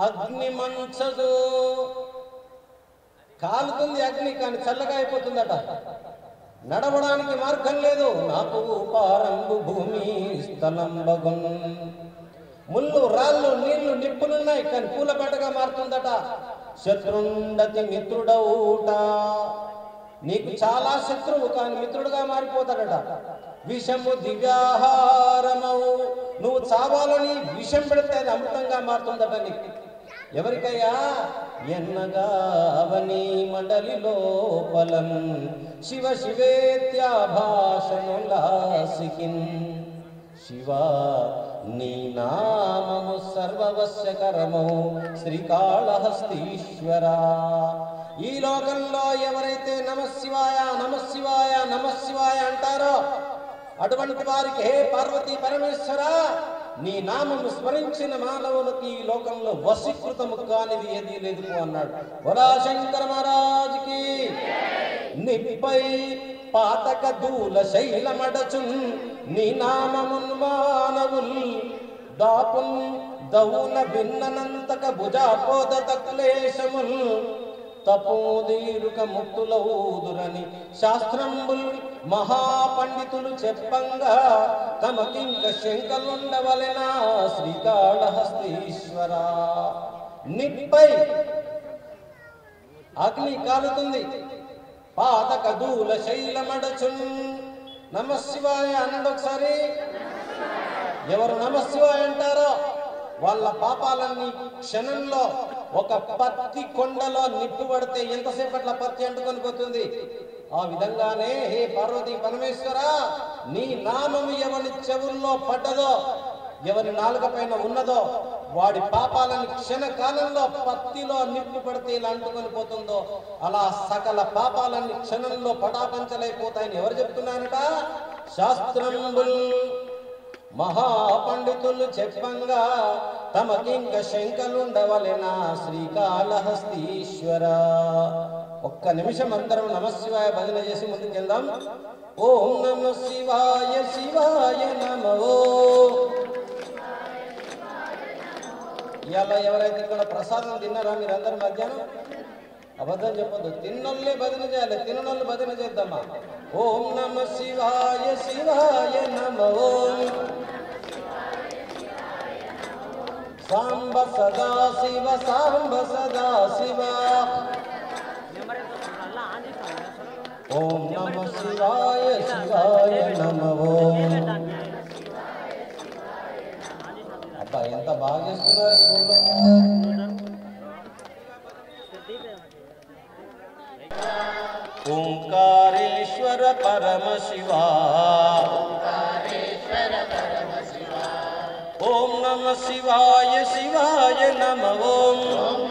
అగ్ని మంచదు, కాలుతుంది అగ్ని, కానీ చల్లగా అయిపోతుందట. నడవడానికి మార్గం లేదు. నాకు పారంబు భూమి స్థలం బగున్. ముళ్ళు, రాళ్ళు, నీళ్లు, నిప్పులున్నాయి, కానీ పూలపేటగా మారుతుందట. శత్రుండతి మిత్రుడౌట. నీకు చాలా శత్రువు, కానీ మిత్రుడుగా మారిపోతాడట. విషము దివ్యాహారమవు. నువ్వు చావాలని విషం పెడితే అది అమృతంగా మారుతుందట నీకు. ఎవరికయ్యా? ఎన్నగా అవని మండలి లోపలం శివ శివేత్యాభాషణోల్లాసికిన్. శివ నీ నామము సర్వవశ్యకరము శ్రీకాళహస్తీశ్వర. ఈ లోకంలో ఎవరైతే నమశివాయ నమశివాయ నమశివాయ అంటారో అటువంటి వారికి హే పార్వతీ పరమేశ్వర నీ నామము స్మరించిన మానవులకు ఈ లోకంలో వశీకృతము కానిది ఏదీ లేదు అన్నాడు. బోలా శంకర మహారాజుకి. నిప్పై పాతక దూల శైలమడచున్ నీ నామమున్ మానవుల్ దాపున్ దౌల భిన్ననంతక భుజాపోదత క్లేశముల్ తపోదీరుక ముక్తులౌదురని శాస్త్రంబుల్ మహాపండితులు చెప్పంగా తమకింక శంకలుండవలెనా శ్రీకాళహస్తీశ్వర. నిప్పై అగ్ని కాలుతుంది, పాతక దూల శైలమడచున్. నమశివాయ అనండి ఒకసారి. ఎవరు నమశివాయ అంటారో వాళ్ళ పాపాలన్నీ క్షణంలో ఒక పత్తి కొండలో నిప్పు పడితే ఎంతసేపట్ల పత్తి అంటుకొని పోతుంది. ఆ విధంగానే హే పార్వతీ పరమేశ్వర నీ నామము ఎవరి చెవుల్లో పడ్డదో ఎవరి నాలుక పైన ఉన్నదో వాడి పాపాలని క్షణకాలంలో పత్తిలో నిప్పు పడితే ఇలా అంటుకొని పోతుందో అలా సకల పాపాలన్నీ క్షణంలో పటాపంచలైపోతాయని ఎవరు చెప్తున్నారట? శాస్త్రంబుల్ మహాపండితులు చెప్పంగా తమకింక శంకలుండవలెనా శ్రీకాళహస్తీశ్వర. ఒక్క నిమిషం అందరం నమశివాయ భజన చేసి ముందుకెళ్దాం. ఓం నమ శివాయ శివాయ నమో. ఇవాళ ఎవరైతే ఇక్కడ ప్రసాదం తిన్నారో మీరందరూ మధ్యాహ్నం అబద్ధం చెప్పొద్దు, తిన్నోళ్ళే భజన చేయాలి, తిన్నోళ్ళు భజన చేద్దామా. ఓం నమ శివాయ శివాయ నమో. సాంబ సదా శివ సాంబ సదా శివ. ఓం నమ శివాయ శివాయ నమో. అబ్బా ఎంత బాగా చేస్తున్నారు. ఓంకారేశ్వర పరమ శివ. ఓం నమ శివాయ శివాయ నమో. ఓం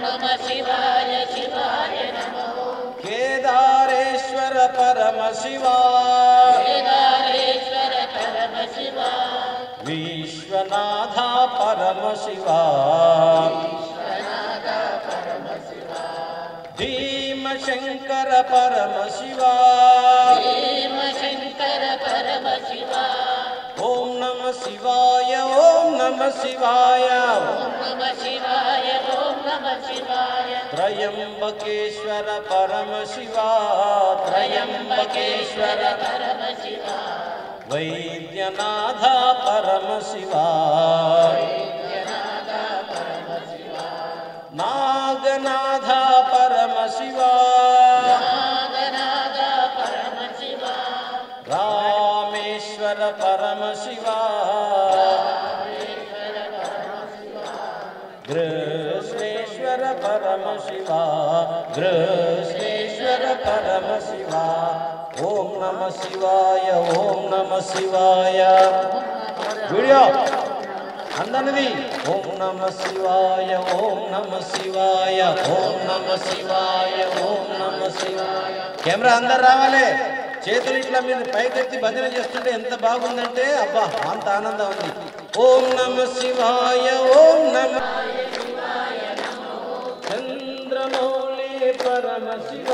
నమ శివాయ శివాయ నమో. కేదారేశ్వర పరమ శివ. కేదారేశ్వర పరమ శివ. విశ్వనాథ పరమ శివ. విశ్వనాథ పరమ శివ. భీమశంకర పరమ శివ. భీమశంకర పరమ శివ. ఓం నమ శివాయ ఓం నమ శివాయ. ఓం నమ శివాయ ఓం నమ శివాయ. త్రయంబకేశ్వర పరమ శివ. త్రయంబకేశ్వర పరమ శివ. వైద్యనాథ పరమ శివ. వైద్యనాథ పరమ శివ. నాగనాథ పరమ శివ. నాగనాథ పరమ శివ. రామేశ్వర పరమ శివ. కృష్ణేశ్వర పరమ శివ. కృష్ణేశ్వర పరమ శివ. ఓం నమ శివాయ ఓం నమ శివాయ. వీడియో అందరిది. ఓం నమ శివాయ ఓం నమ శివాయ. ఓం నమ శివాయ ఓం నమ శివాయ. కెమెరా అందరు రావాలి. చేతులు ఇట్లా మీద పైకెత్తి భజన చేస్తుంటే ఎంత బాగుందంటే అబ్బా అంత ఆనందం ఉంది. ఓం నమ శివాయ ఓం నమ. చంద్రమౌళి పరమ శివ.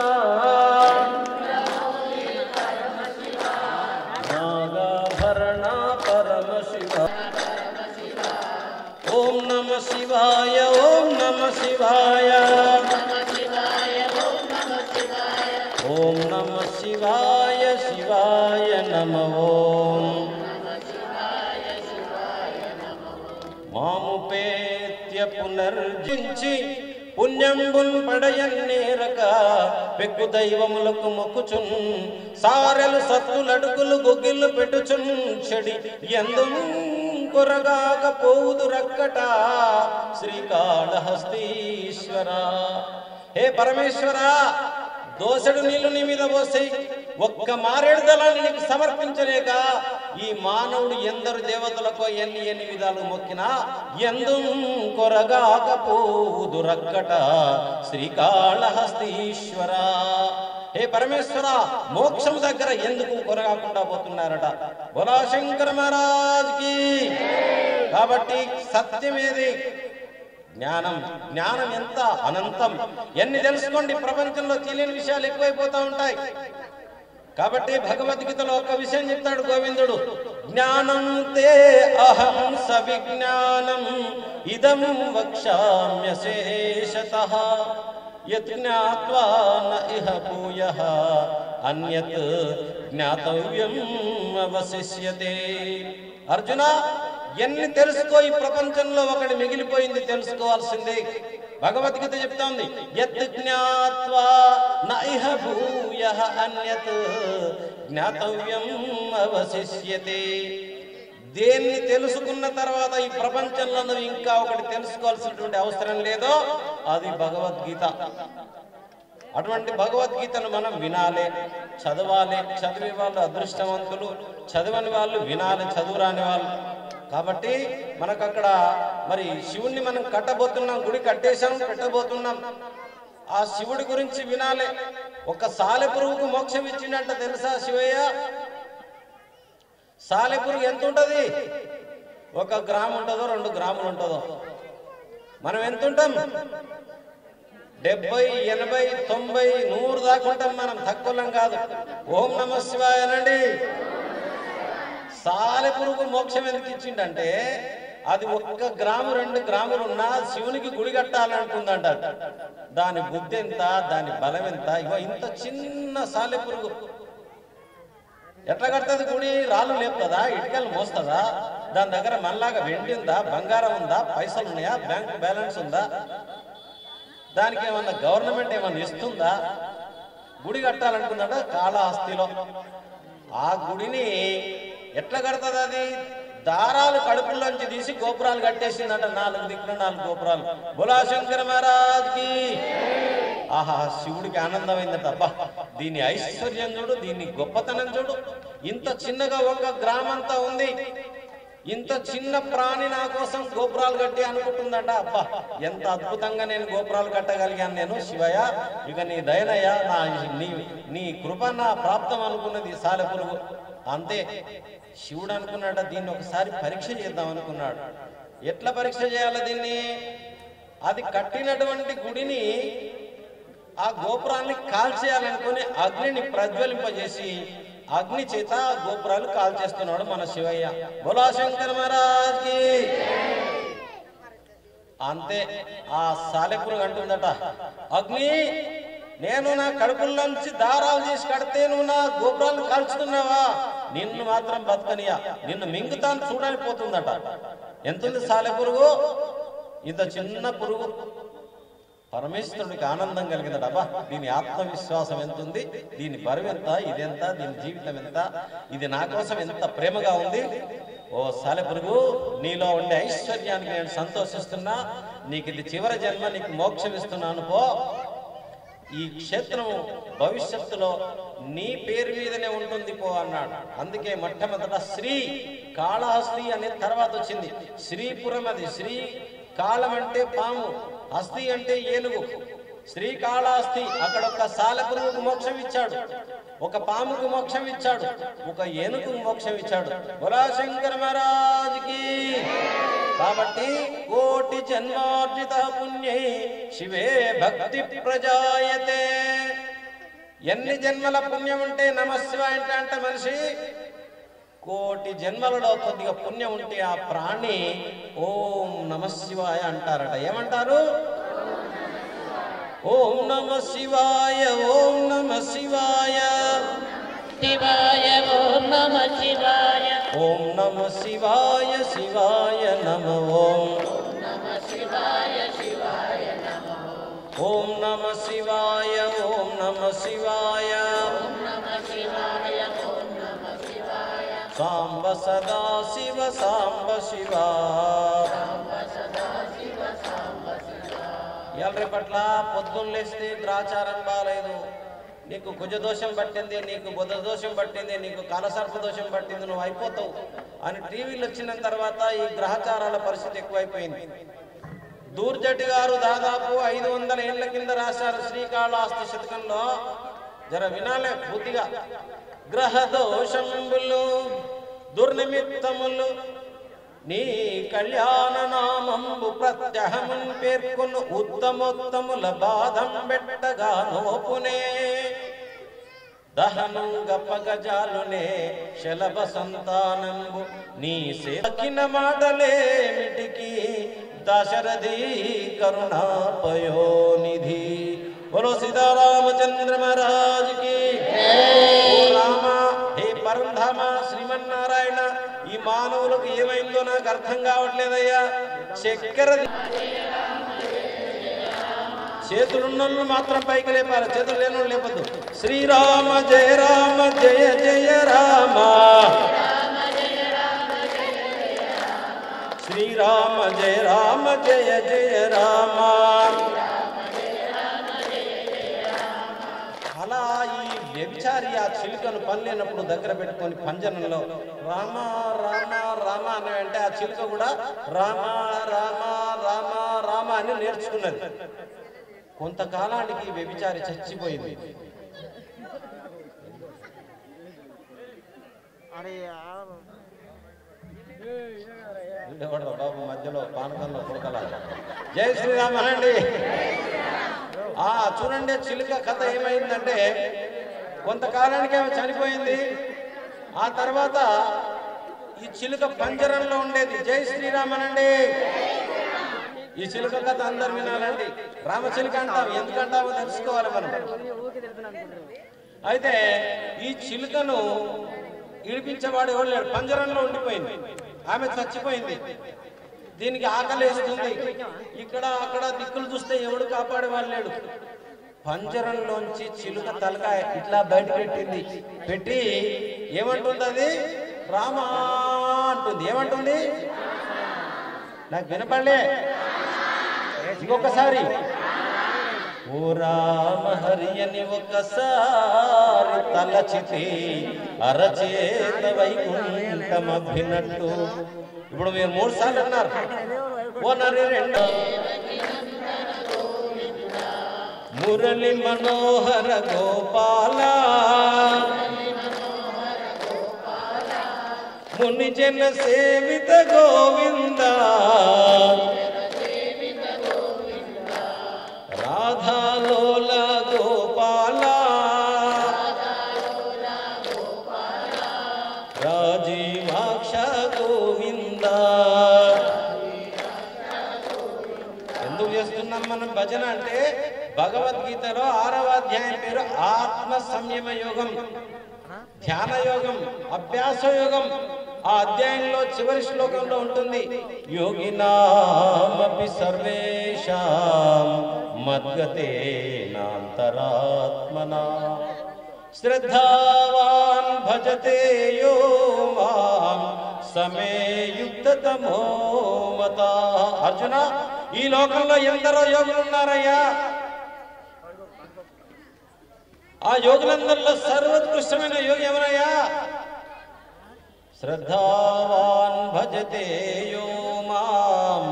నాగాభరణ పరమ శివ. ఓం నమ శివాయ ఓం నమ శివాయ. ఓం నమ శివాయ శివాయ నమో. మాముపేత్య పునర్జించి పుణ్యంబుల్ పడయన్నేరక పెక్కు దైవములకు మొక్కుచున్ సారెలు సత్తులడుగులు గొగ్గిళ్ళు పెట్టుచున్ చెడి ఎందు కొరగాక పోవుదు రక్కట శ్రీకాళహస్తీశ్వర. హే పరమేశ్వర దోసెడు నీళ్లు నీ మీద పోసేయి, ఒక్క మారేడు దళాన్ని నీకు సమర్పించలేక ఈ మానవుడు ఎందరు దేవతలకో ఎన్ని విధాలు మొక్కినా ఎందు కొరగాకపోదు రక్కట శ్రీకాళహస్తీశ్వర. హే పరమేశ్వర, మోక్షం దగ్గర ఎందుకు కొరగాకుండా పోతున్నారట. బోలా శంకర మహారాజ్కి. కాబట్టి సత్యమేది? జ్ఞానం. జ్ఞానం ఎంత అనంతం. ఎన్ని తెలుసుకోండి, ప్రపంచంలో తెలియని విషయాలు ఎక్కువైపోతూ ఉంటాయి. కాబట్టి భగవద్గీతలో ఒక విషయం చెప్తాడు గోవిందుడు, జ్ఞానం తే అహం సవిజ్ఞానం ఇదం వక్ష్యామ్యశేషతః యత్ జ్ఞాత్వా న ఇహ భూయః అన్యత్ జ్ఞాతవ్యం అవశిష్యతే. అర్జున, ఎన్ని తెలుసుకో, ఈ ప్రపంచంలో ఒకటి మిగిలిపోయింది, తెలుసుకోవాల్సిందే. భగవద్గీత చెప్తోంది, యత్ జ్ఞాత్వా న ఇహ భూయః అన్యత్ జ్ఞాతవ్యం అవశిష్యతే. దేన్ని తెలుసుకున్న తర్వాత ఈ ప్రపంచంలో నువ్వు ఇంకా ఒకటి తెలుసుకోవాల్సినటువంటి అవసరం లేదో అది భగవద్గీత. అటువంటి భగవద్గీతను మనం వినాలి, చదవాలి. చదివే వాళ్ళు అదృష్టవంతులు, చదవని వాళ్ళు వినాలి, చదువురాని వాళ్ళు. కాబట్టి మనకు అక్కడ మరి శివుణ్ణి మనం కట్టబోతున్నాం, గుడి కట్టేశాం, పెట్టబోతున్నాం. ఆ శివుడి గురించి వినాలి. ఒక సాలెపురుగుకు మోక్షం ఇచ్చిందంట తెలుసా శివయ్య? సాలెపురుగు ఎంత ఉంటది? 1 గ్రాము ఉంటుందో 2 గ్రాములు ఉంటుందో. మనం ఎంత ఉంటాం? 70, 80, 90, 100 దాకా ఉంటాం. మనం తక్కువలం కాదు. ఓం నమ శివాయ అనండి. సాలెపురుగు మోక్షం ఎందుకు ఇచ్చిండంటే అది 1 గ్రాము 2 గ్రాములు ఉన్నా శివునికి గుడి కట్టాలనుకుందంట. దాని బుద్ధి ఎంత, దాని బలం ఎంత? ఇగో ఇంత చిన్న సాలెపురుగు ఎట్లా కడుతుంది గుడి? రాళ్ళు లేపుతుందా? ఇటుకలు మోస్తుందా? దాని దగ్గర మనలాగా వెండి ఉందా, బంగారం ఉందా, పైసలు ఉన్నాయా, బ్యాంక్ బ్యాలెన్స్ ఉందా? దానికి ఏమన్నా గవర్నమెంట్ ఏమన్నా ఇస్తుందా? గుడి కట్టాలనుకుందట కాళహస్తిలో. ఆ గుడిని ఎట్లా కడుతుంది? అది దారాలు కడుపుల్లోంచి తీసి గోపురాలు కట్టేసిందట. 4 దిక్కులు 4 గోపురాలు. బోలా శంకర మహారాజ్కి. ఆహా, శివుడికి ఆనందమైందట. అబ్బా, దీని ఐశ్వర్యం చూడు, దీని గొప్పతనం చూడు. ఇంత చిన్నగా 1 గ్రామంతా ఉంది, ఇంత చిన్న ప్రాణి నా కోసం గోపురాలు కట్టి అనుకుంటుందట. అబ్బా, ఎంత అద్భుతంగా నేను గోపురాలు కట్టగలిగాను నేను శివయ్య, ఇక నీ దయనయ్య, నీ కృప నా ప్రాప్తం అనుకున్నది సాలెపురుగు. అంతే, శివుడు అనుకున్నాడ దీన్ని ఒకసారి పరీక్ష చేద్దాం అనుకున్నాడు. ఎట్లా పరీక్ష చేయాలి దీన్ని? అది కట్టినటువంటి గుడిని, ఆ గోపురాన్ని కాల్చేయాలనుకుని అగ్నిని ప్రజ్వలింపజేసి అగ్ని చేత గోపురాలు కాల్చేస్తున్నాడు మన శివయ్య. బోలా శంకర మహారాజ్కి. అంతే, ఆ సాలెపురుగు అంటుందట, అగ్ని, నేను నా కడుపుల్లోంచి దారాలు చేసి కడితే నువ్వు నా గోపురాలు కాల్చుతున్నావా? నిన్ను మాత్రం బతకనియా, నిన్ను మింగుతాను చూడనిపోతుందట. ఎంతుంది సాలెపురుగు? ఇంత చిన్న పురుగు. పరమేశ్వరుడికి ఆనందం కలిగిందట. అబ్బా, దీని ఆత్మవిశ్వాసం ఎంతుంది, దీని బరువు ఎంత, ఇదెంత, దీని జీవితం ఎంత, ఇది నా కోసం ఎంత ప్రేమగా ఉంది. ఓ సాలెపురుగు, నీలో ఉండే ఐశ్వర్యానికి నేను సంతోషిస్తున్నా. నీకు ఇది చివరి జన్మ, నీకు మోక్షం ఇస్తున్నాను పో. ఈ క్షేత్రం భవిష్యత్తులో నీ పేరు మీదనే ఉంటుంది పో అన్నాడు. అందుకే మొట్టమొదట శ్రీ కాళహస్తి అనే తర్వాత వచ్చింది. శ్రీపురం. అది శ్రీ కాళం అంటే పాము, హస్తి అంటే ఏనుగు. శ్రీకాళహస్తి. అక్కడ ఒక సాలెపురుగుకు మోక్షం ఇచ్చాడు, ఒక పాముకు మోక్షం ఇచ్చాడు, ఒక ఏనుగు మోక్షం ఇచ్చాడు. బోలా శంకర మహారాజ్కి. కాబట్టి కోటి జన్మార్జిత పుణ్యై శివే భక్తి ప్రజాయతే. ఎన్ని జన్మల పుణ్యం ఉంటే నమశివాయ అంటే మనిషి, కోటి జన్మలలో కొద్దిగా పుణ్యం ఉంటే ఆ ప్రాణి ఓం నమ శివాయ అంటారట. ఏమంటారు? ఓం నమ శివాయ, ఓం నమ శివాయ, శివాయ ఓం నమ శివాయ, ఓం నమ శివాయ, శివాయ నమ ఓం నమ శివాయ, శివాయ నమ ఓం నమ శివాయ, ఓం నమ శివాయ, నమ శివాయ, ఓం నమ శివాయ, సాంబ సదా శివ, సాంబ శివ. ఇవాళ రేపట్ల పొద్దున్న లేస్తే గ్రాచారం బాగాలేదు, నీకు కుజదోషం పట్టింది, నీకు బుధ దోషం పట్టింది, నీకు కాలసర్ప దోషం పట్టింది, నువ్వు అయిపోతావు అని టీవీలు వచ్చిన తర్వాత ఈ గ్రహచారాల పరిస్థితి ఎక్కువైపోయింది. దూర్జటి గారు దాదాపు 500 ఏళ్ల కింద రాశారు శ్రీకాళహస్తి శతకంలో. జర వినాలే పూర్తిగా. గ్రహ దోషంబులు దుర్నిమిత్తములు నీ కళ్యాణ నామంబు ప్రత్యహమున్ పేర్కొను ఉత్తమోత్తముల బాధం పెట్టగా నోపునే దహనం గపగజాలునే శలభ సంతానంబు నీ సేవకిన మాటలేమిటికి దశరథి కరుణాపయోనిధి. बोलो सीतारामचंद्र महाराज की రామ. హే పరంధామ శ్రీమన్నారాయణ, ఈ మానవులకు ఏమైందో నాకు అర్థం కావట్లేదయ్యా. చక్కెర చేతులున్నోళ్ళు మాత్రం పైకి లేపాలి, చేతులు లేనోళ్ళు లేపద్దు. శ్రీరామ జయ రామ జయ జయ రామ, శ్రీరామ జయ రామ జయ జయ రామ. అలా ఈ వ్యభిచారి ఆ చిలుకను పనిలేనప్పుడు దగ్గర పెట్టుకొని పంజరంలో రామ రామ రామ అని అంటే ఆ చిలుక కూడా రామ రామ రామ రామ అని నేర్చుకున్నది. కొంతకాలానికి వ్యభిచారి చచ్చిపోయింది. బాబు మధ్యలో పానకంలో పుడకల. జై శ్రీరామ్ అనండి. చూడండి చిలుక కథ ఏమైందంటే కొంతకాలానికి ఆమె చనిపోయింది. ఆ తర్వాత ఈ చిలుక పంజరంలో ఉండేది. జై శ్రీరామ్ అనండి. ఈ చిలుక కథ అందరు వినాలండి. రామచిలుక అంటావు, ఎందుకంటావో తెలుసుకోవాలి మనం. అయితే ఈ చిలుకను ఇడిపించేవాడు ఎవరు లేడు, పంజరంలో ఉండిపోయింది. ఆమె చచ్చిపోయింది. దీనికి ఆకలి వేస్తుంది. ఇక్కడ అక్కడ దిక్కులు చూస్తే ఎవడు కాపాడేవాడు లేడు. పంజరంలోంచి చిలుక తలకాయ ఇట్లా బయట పెట్టింది. పెట్టి ఏమంటుంది అది? రామా అంటుంది. ఏమంటుంది? నాకు వినపడలే. ఇంకొకసారి ఓ రామ హరి అని ఒకసారి తలచితే అరచేత వైకుంఠమభినట్టు. ఇప్పుడు మీరు 3 సార్లు అన్నారు. ఓ నరి 2 మురళి మనోహర గోపాల ముని జన సేవిత గోవింద రాధాలోల గోపాల రాజీవాక్ష గోవింద. ఎందుకు చేస్తున్నాం మనం భజన అంటే భగవద్గీతలో 6వ అధ్యాయం పేరు ఆత్మ సంయమ యోగం, ధ్యాన యోగం, అభ్యాస యోగం. ఆ అధ్యాయంలో చివరి శ్లోకంలో ఉంటుంది యోగినామపి సర్వేషాం మద్గతేనాంతరాత్మనా శ్రద్ధావాన్ భజతే యో మాం సమే యుక్తతమో మతా. అర్జున, ఈ లోకంలో ఎందరో యోగులు ఉన్నారయ్యా. ఆ యోగులందరిలో సర్వోత్కృష్టమైన యోగి ఎవరయ్యా? శ్రద్ధావాన్ భజతే యో మాం.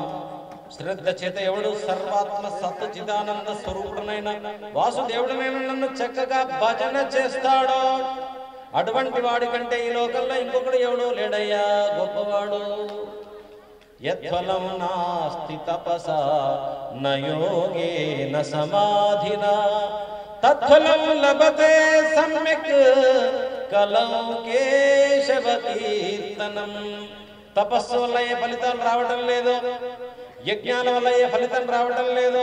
శ్రద్ధ చేత ఎవడు సర్వాత్మ సత్ చిదానంద స్వరూపుడనైన వాసుదేవుడనైన నన్ను చక్కగా భజన చేస్తాడో అటువంటి వాడి కంటే ఈ లోకంలో ఇంకొకడు ఎవడో లేడయ్యా గొప్పవాడు. యత్ఫలం నాస్తి తపసా న యోగేన సమాధినా తత్ఫలం లభతే సమ్యక్ కలం కేశవ కీర్తనం. తపస్సు వల్ల ఏ ఫలితాలు రావడం లేదు, యజ్ఞాల వల్ల ఏ ఫలితం రావడం లేదు,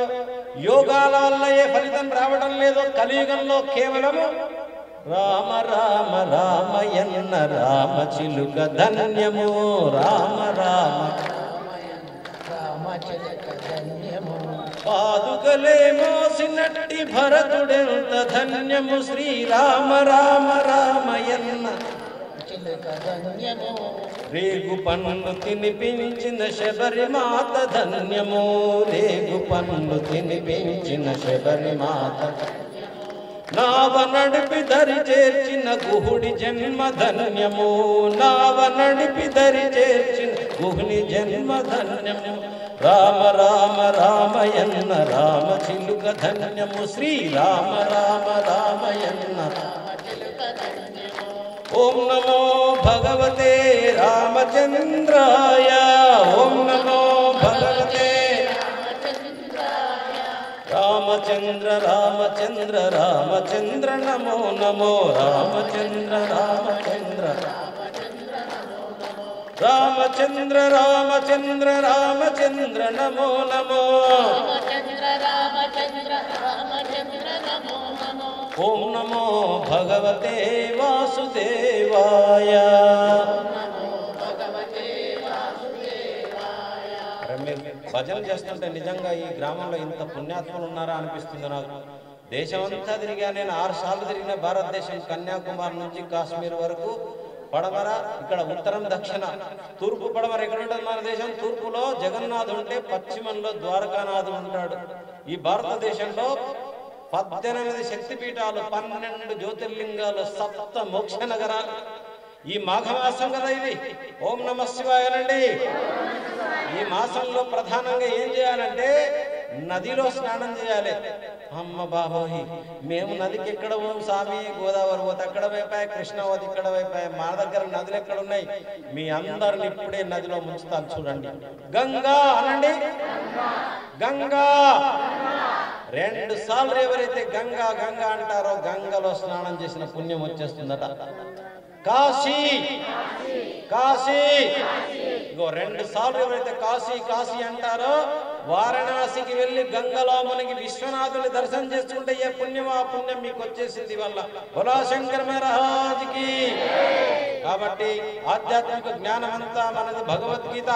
యోగాల వల్ల ఏ ఫలితం రావడం లేదు. కలియుగంలో కేవలము రామ రామ రామయన్న రామ చిలుక ధన్యము రామ రామ పాదుకలే మోసినట్టి భరతుడెంత ధన్యము శ్రీరామ రామ రామయన్న రేగు పన్ను తినిపించిన శబరి మాత ధన్యము రేగు పన్ను తినిపించిన శబరి మాత నావ నడిపి దరి చేర్చిన గుహుడి జన్మ ధన్యము నావ నడిపి దరి చేర్చిన గుహుని జన్మ ధన్యము రామ రామ రామయన్న రామ చిలుక ధన్యము శ్రీరామ రామ రామయన్న ఓం నమో భగవతే రామచంద్రాయ ఓం నమో భగవతే రామచంద్ర రామచంద్ర రామచంద్ర నమో నమో రామచంద్ర రామచంద్ర రామచంద్ర రామచంద్ర రామచంద్ర నమో నమో ఓం నమో భగవతే వాసుదేవాయ భజన చేస్తుంటే నిజంగా ఈ గ్రామంలో ఇంత పుణ్యాత్ములు ఉన్నారా అనిపిస్తుంది నాకు. దేశమంతా తిరిగా నేను 6 సార్లు తిరిగిన భారతదేశం కన్యాకుమారి నుంచి కాశ్మీర్ వరకు పడమర ఇక్కడ ఉత్తరం దక్షిణ తూర్పు పడమర ఎక్కడ ఉంటుంది మన దేశం తూర్పులో జగన్నాథుడు ఉంటే పశ్చిమంలో ద్వారకానాథుడు ఉంటాడు. ఈ భారతదేశంలో 18 శక్తిపీఠాలు 12 జ్యోతిర్లింగాలు 7 మోక్ష నగరాలు. ఈ మాఘమాసం కదా ఇది. ఓం నమ శివాయనండి. ఈ మాసంలో ప్రధానంగా ఏం చేయాలంటే నదిలో స్నానం చేయాలి. అమ్మ బాబోయ్ మేము నదికి ఎక్కడ పోం స్వామి, గోదావరి పోతే అక్కడ వైపాయి, కృష్ణావతి ఇక్కడ వైపాయి, మా దగ్గర నదులు ఎక్కడ ఉన్నాయి? మీ అందరిని ఇప్పుడే నదిలో ముంచుతాను చూడండి. గంగా అనండి, గంగా. 2 సార్లు ఎవరైతే గంగా గంగా అంటారో గంగలో స్నానం చేసిన పుణ్యం వచ్చేస్తుందట. కాశీ కాశీ, ఇగో 2 సార్లు ఎవరైతే కాశీ కాశీ అంటారో వారణాసికి వెళ్ళి గంగలో మనకి విశ్వనాథుని దర్శనం చేసుకుంటే ఏ పుణ్యం ఆ పుణ్యం మీకు వచ్చేసింది వల్ల. బోలా శంకర్ మహారాజ్కి. కాబట్టి ఆధ్యాత్మిక జ్ఞానం అంతా మనది భగవద్గీత.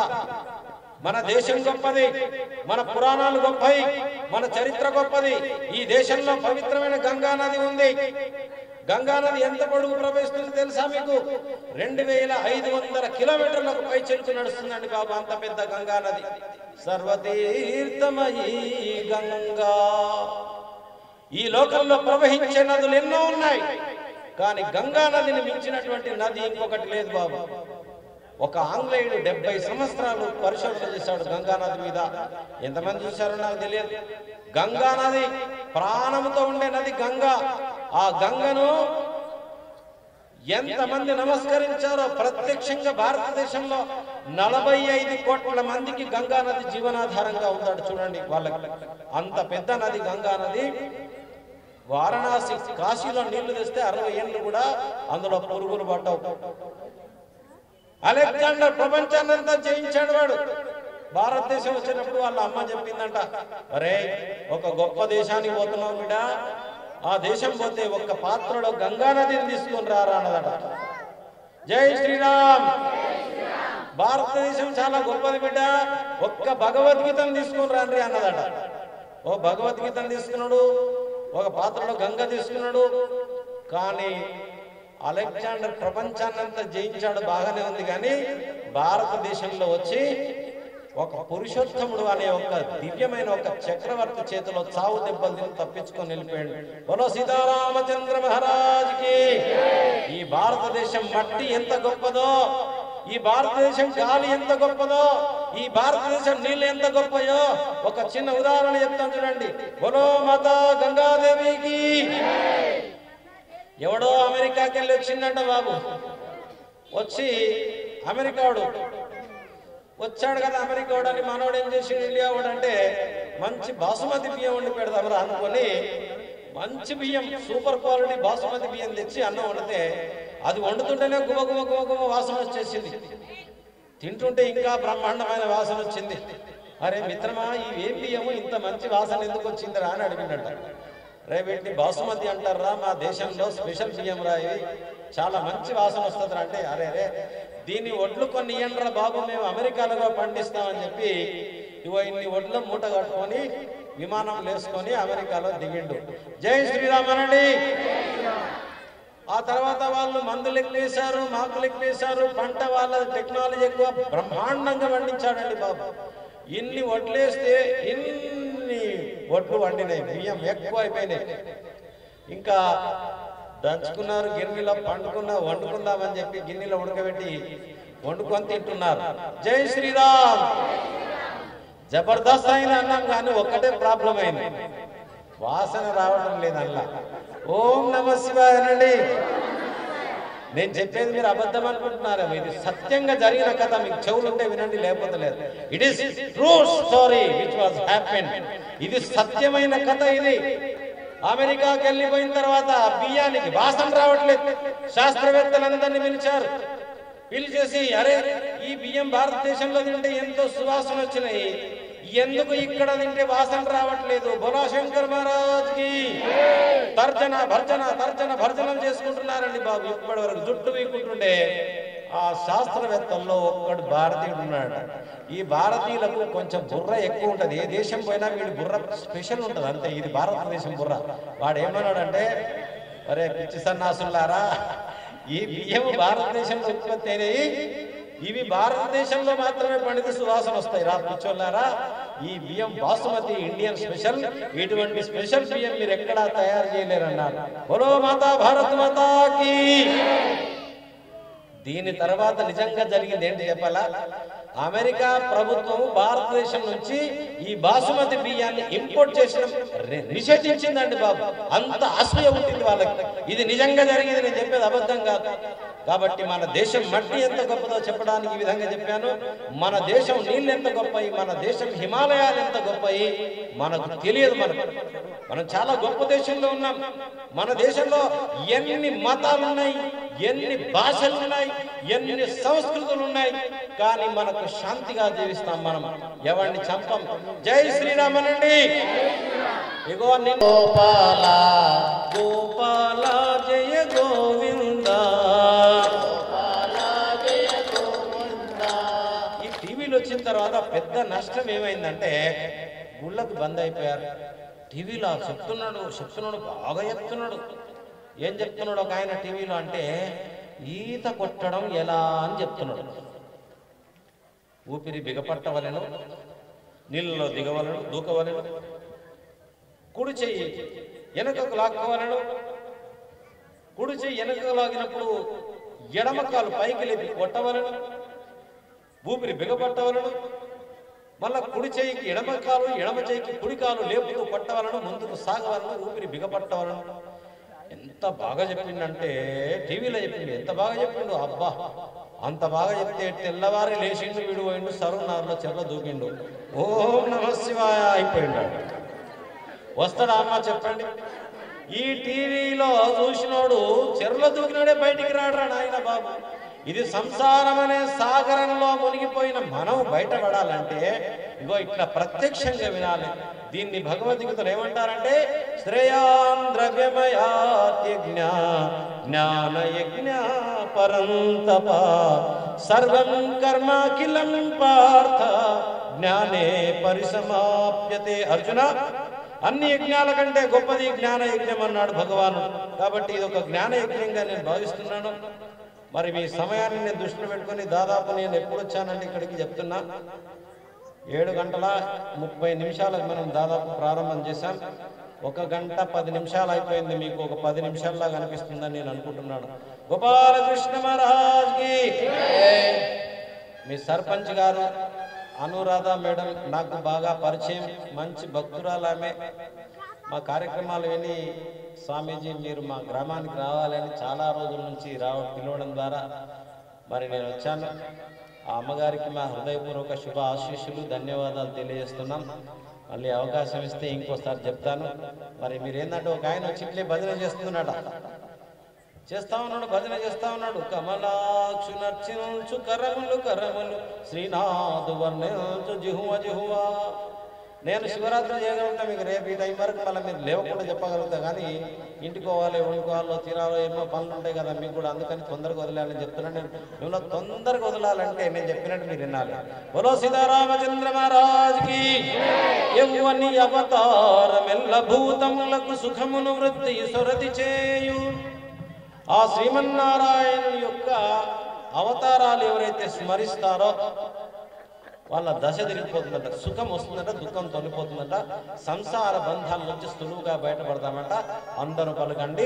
మన దేశం గొప్పది, మన పురాణాలు గొప్పవి, మన చరిత్ర గొప్పది. ఈ దేశంలో పవిత్రమైన గంగా నది ఉంది. గంగా నది ఎంత పొడుగు ప్రవహిస్తుంది తెలుసా మీకు? 2500 కిలోమీటర్లకు పై చెరుకు నడుస్తుందండి బాబు, అంత పెద్ద గంగా నది. సర్వతీర్థమయీ గంగా. ఈ లోకంలో ప్రవహించే నదులు ఎన్నో ఉన్నాయి, కానీ గంగా నదిని మించినటువంటి నది ఇంకొకటి లేదు బాబు. ఒక ఆంగ్లేయుడు 70 సంవత్సరాలు పరిశోధన చేశాడు గంగా నది మీద. ఎంతమంది చూశారో నాకు తెలియదు. గంగా నది ప్రాణంతో ఉండే నది గంగా. ఆ గంగను ఎంతమంది నమస్కరించారో ప్రత్యక్షంగా భారతదేశంలో 45 కోట్ల మందికి గంగా నది జీవనాధారంగా ఉన్నాడు చూడండి. వాళ్ళకి అంత పెద్ద నది గంగా నది. వారణాసి కాశీలో నీళ్లు తెస్తే 60 ఏళ్ళు కూడా అందులో పురుగులు పట్టవు. అలెగ్జాండర్ ప్రపంచాన్నంతా జయించాడు వాడు. భారతదేశం వచ్చినప్పుడు వాళ్ళ అమ్మ చెప్పిందంట, అరే ఒక గొప్ప దేశానికి పోతున్నావు బిడ్డ, ఆ దేశం పోతే ఒక్క పాత్రలో గంగా నదిని తీసుకొని రారా అన్నదట. జై శ్రీరామ్. భారతదేశం చాలా గొప్పది బిడ్డ, ఒక్క భగవద్గీతను తీసుకొని రాండి అన్నదట. ఓ భగవద్గీతను తీసుకున్నాడు, ఒక పాత్రలో గంగ తీసుకున్నాడు. కానీ అలెగ్జాండర్ ప్రపంచాన్నంతా జయించాడు, బాగానే ఉంది. కానీ భారతదేశంలో వచ్చి ఒక పురుషోత్తముడు అనే ఒక దివ్యమైన ఒక చక్రవర్తి చేతిలో చావు దెబ్బలు తిని తప్పించుకొని వెళ్ళిపోయాడు. బోలో సీతారామచంద్ర మహారాజ్కి. ఈ భారతదేశం మట్టి ఎంత గొప్పదో, ఈ భారతదేశం గాలి ఎంత గొప్పదో, ఈ భారతదేశం నీళ్ళు ఎంత గొప్పయో ఒక చిన్న ఉదాహరణ చెప్తాను చూడండి. బోలో మాతా గంగాదేవికి. ఎవడో అమెరికాకి వెళ్ళి వచ్చిందంట బాబు. వచ్చి అమెరికాడు వచ్చాడు కదా, అమెరికా వాడని మనోడు ఏం చేసి ఇండియా వాడంటే మంచి బాసుమతి బియ్యం వండి పెడదామరా అనుకొని మంచి బియ్యం, సూపర్ క్వాలిటీ బాసుమతి బియ్యం తెచ్చి అన్నం వండితే అది వండుతుంటేనే గుమ గుమ గుమ గుమ వాసన వచ్చేసింది. తింటుంటే ఇంకా బ్రహ్మాండమైన వాసన వచ్చింది. అరే మిత్రమా, ఈ ఏం బియ్యము ఇంత మంచి వాసన ఎందుకు వచ్చిందిరా అని అడిగినట్ట. రే వీటిని బాసుమతి అంటారా, మా దేశంలో స్పెషల్ బియ్యం రా, ఇవి చాలా మంచి వాసన వస్తుంది అంటే, అరే రే దీన్ని ఒడ్లు కొన్ని ఇయ్యండ్రా బాబు, మేము అమెరికాలో పండిస్తామని చెప్పి ఇవో ఇన్ని ఒడ్లు మూట కట్టుకొని విమానం వేసుకొని అమెరికాలో దిగిండు. జై శ్రీరామనండి. ఆ తర్వాత వాళ్ళు మందులు ఎక్కువ వేశారు, మాకులు ఎక్కువ వేశారు, పంట వాళ్ళ టెక్నాలజీ ఎక్కువ, బ్రహ్మాండంగా పండించాడండి బాబు. ఇన్ని ఒడ్లేస్తే ఇన్ని ఒడ్లు వండినాయి, బియ్యం ఎక్కువ అయిపోయినాయి. ఇంకా దంచుకున్నారు గిన్నెలో, వండుకుందామని చెప్పి గిన్నెలో ఉడకబెట్టి వండుకొని తింటున్నారు. జై శ్రీరామ్. జబర్దస్త్ అయిన అన్నాం కానీ ఒక్కటే ప్రాబ్లం అయింది, వాసన రావడం లేదల్లా. ఓం నమ శివాయ అనండి. నేను చెప్పేది మీరు అబద్ధం అనుకుంటున్నారేమో, ఇది సత్యంగా జరిగిన కథ. మీకు చెవులు ఉంటే వినండి, లేకపోతే లేదు. It is true story which was happened. ఇది సత్యమైన కథ. ఇది అమెరికాకి వెళ్ళిపోయిన తర్వాత బియ్యానికి వాసన రావట్లేదు. శాస్త్రవేత్తలందరినీ పిలిచేసి అరే ఈ బియ్యం భారతదేశంలో తింటే ఎంతో సువాసన వచ్చినాయి, ఎందుకు ఇక్కడ తింటే వాసన రావట్లేదు? బోలా శంకర్ మహారాజ్కి తర్జన భర్జనం చేసుకుంటున్నారండి బాబు. ఇప్పటి వరకు జుట్టు వీకుంటుండే ఆ శాస్త్రవేత్తల్లో ఒక్కడు భారతీయుడు ఉన్నాడు. ఈ భారతీయులకు కొంచెం బుర్ర ఎక్కువ ఉంటది. ఏ దేశం పోయినా వీడి బుర్ర స్పెషల్ ఉంటది అంతే. ఇది భారతదేశం బుర్ర. వాడు ఏమన్నాడంటే, అరే పిచ్చి సన్నాసులారా, ఈ బియ్యం భారతదేశంలో ఉత్పత్తి అయినాయి, ఇవి భారతదేశంలో మాత్రమే పండితే సువాసన వస్తాయి రా పిచ్చోళ్ళారా. ఈ బియ్యం బాసుమతి ఇండియన్ స్పెషల్, ఇటువంటి స్పెషల్ బియ్యం మీరు ఎక్కడా తయారు చేయలేరన్నారు. బోలో మాతా భారత్ మాతాకి. దీని తర్వాత నిజంగా జరిగింది ఏంటి చెప్పాలా? అమెరికా ప్రభుత్వం భారతదేశం నుంచి ఈ బాసుమతి బియ్యాన్ని ఇంపోర్ట్ చేసిన నిషేధించిందండి బాబు. అంత అసూయ ఉంటుంది వాళ్ళకి. ఇది నిజంగా జరిగింది, నేను చెప్పేది అబద్ధం కాదు. కాబట్టి మన దేశం మట్టి ఎంత గొప్పదో చెప్పడానికి ఈ విధంగా చెప్పాను. మన దేశం నీళ్ళు ఎంత గొప్పయి, మన దేశం హిమాలయాలు ఎంత గొప్పయి మనకు తెలియదు. మనం చాలా గొప్ప దేశంలో ఉన్నాం. మన దేశంలో ఎన్ని మతాలు ఉన్నాయి, ఎన్ని భాషలు ఉన్నాయి, ఎన్ని సంస్కృతులు ఉన్నాయి, కానీ మనకు శాంతిగా జీవిస్తాం. మనం ఎవరిని చంపం. జై శ్రీరామనండి. ఇగో గోపాల గోపాల జయ గోవింద. ఈ టీవీలు వచ్చిన తర్వాత పెద్ద నష్టం ఏమైందంటే గుళ్ళకు బంద్ అయిపోయారు. టీవీలో చెప్తున్నాడు బాగా చెప్తున్నాడు. ఏం చెప్తున్నాడు ఒక ఆయన టీవీలో అంటే, ఈత కొట్టడం ఎలా అని చెప్తున్నాడు. ఊపిరి బిగపట్టవలెను, నీళ్ళలో దూకవలెను, కుడి చెయ్యి వెనకకు లాక్కోవలను, కుడి చెయ్యి వెనకకు లాగినప్పుడు ఎడమ కాలు పైకి లేపి కొట్టవలను, ఊపిరి బిగపట్టవలను, మళ్ళా కుడి చెయ్యికి ఎడమ కాలు, ఎడమ చెయ్యికి కుడి కాలు లేపుతూ కొట్టవలను, ముందుకు సాగవలను, ఊపిరి బిగపట్టవలను. ఎంత బాగా చెప్పిండంటే టీవీలో చెప్పిండు. ఎంత బాగా చెప్పిండు అబ్బా. అంత బాగా చెప్తే తెల్లవారి లేచిండు, వీడు పోయిండు, సరునారులో చెర్ల దూకిండు. ఓం నమ శివాయ అయిపోయిండు. వస్తాడా అమ్మా చెప్పండి? ఈ టీవీలో చూసినోడు చెర్ల దూకినాడే బయటికి రాడరా నాయన బాబు. ఇది సంసారం అనే సాగరంలో మునిగిపోయిన మనం బయటపడాలంటే ఇగో ఇట్లా ప్రత్యక్షంగా వినాలి. దీన్ని భగవద్గీతలో ఏమంటారంటే, శ్రేయాన్ ద్రవ్యమయాత్యజ్ఞ జ్ఞానయజ్ఞ పరంతప సర్వం కర్మాఖిలం పార్థ జ్ఞానే పరిసమాప్యతే. అర్జున, అన్ని యజ్ఞాల కంటే గొప్పది జ్ఞాన యజ్ఞం అన్నాడు భగవాను. కాబట్టి ఇది ఒక జ్ఞాన యజ్ఞంగా నేను భావిస్తున్నాను. మరి మీ సమయాన్ని నేను దృష్టిలో పెట్టుకొని, దాదాపు నేను ఎప్పుడు వచ్చానంటే ఇక్కడికి చెప్తున్నా 7:30 మనం దాదాపు ప్రారంభం చేశాం. 1 గంట 10 నిమిషాలు అయిపోయింది. మీకు ఒక 10 నిమిషాల్లాగా అనిపిస్తుందని నేను అనుకుంటున్నాను. గోపాలకృష్ణ మహారాజ్కి. మీ సర్పంచ్ గారు అనురాధ మేడం నాకు బాగా పరిచయం, మంచి భక్తురాలు ఆమె. మా కార్యక్రమాలు విని, స్వామీజీ మీరు మా గ్రామానికి రావాలని చాలా రోజుల నుంచి పిలవడం ద్వారా మరి నేను వచ్చాను. ఆ అమ్మగారికి మా హృదయపూర్వక శుభ ఆశీస్సులు, ధన్యవాదాలు తెలియజేస్తున్నాం. మళ్ళీ అవకాశం ఇస్తే ఇంకోసారి చెప్తాను. మరి మీరు ఏంటంటే ఒక ఆయన వచ్చి ఇట్లే భజన చేస్తా ఉన్నాడు, భజన చేస్తా ఉన్నాడు. కమలాక్షు నర్చించు కరములు శ్రీనాథు వర్ణించు జిహువ. నేను శివరాత్రి చేయగలుగుతా, మీకు రేపు ఈ టైం వరకు మళ్ళీ మీరు లేవకుండా చెప్పగలుగుతా. కానీ ఇంటికి పోవాలి, వండుకోవాలో, తినాలో, ఎన్నో పనులు ఉంటాయి కదా మీకు కూడా. అందుకని తొందరగా వదిలేయాలని చెప్తున్నాను. నేను మిమ్మల్ని తొందరగా వదలాలంటే నేను చెప్పినట్టు మీరు వినాలి. బోలో సీతారామచంద్ర మహారాజ్కి. ఎవ్వని అవతారమెల్ల భూతములకు సుఖమును వృద్ధి సొరతి చేయు. ఆ శ్రీమన్నారాయణుని యొక్క అవతారాలు ఎవరైతే స్మరిస్తారో వాళ్ళ దశ తిరిగిపోతుందంట, సుఖం వస్తుందంట, దుఃఖం తొలిపోతుందంట, సంసార బంధాల నుంచి సులువుగా బయటపడతామంట. అందరూ పలకండి,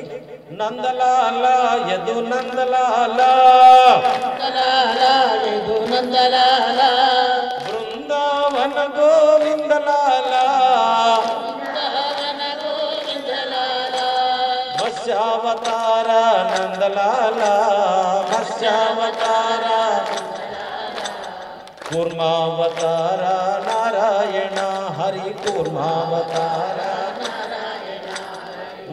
నందలాల యదు నందలాల యదు నందలాల బృందావన గోవిందలాల మత్స్యావతార నందలాల మత్స్యావతార కూర్మావతార నారాయణ హరి కూర్మావతార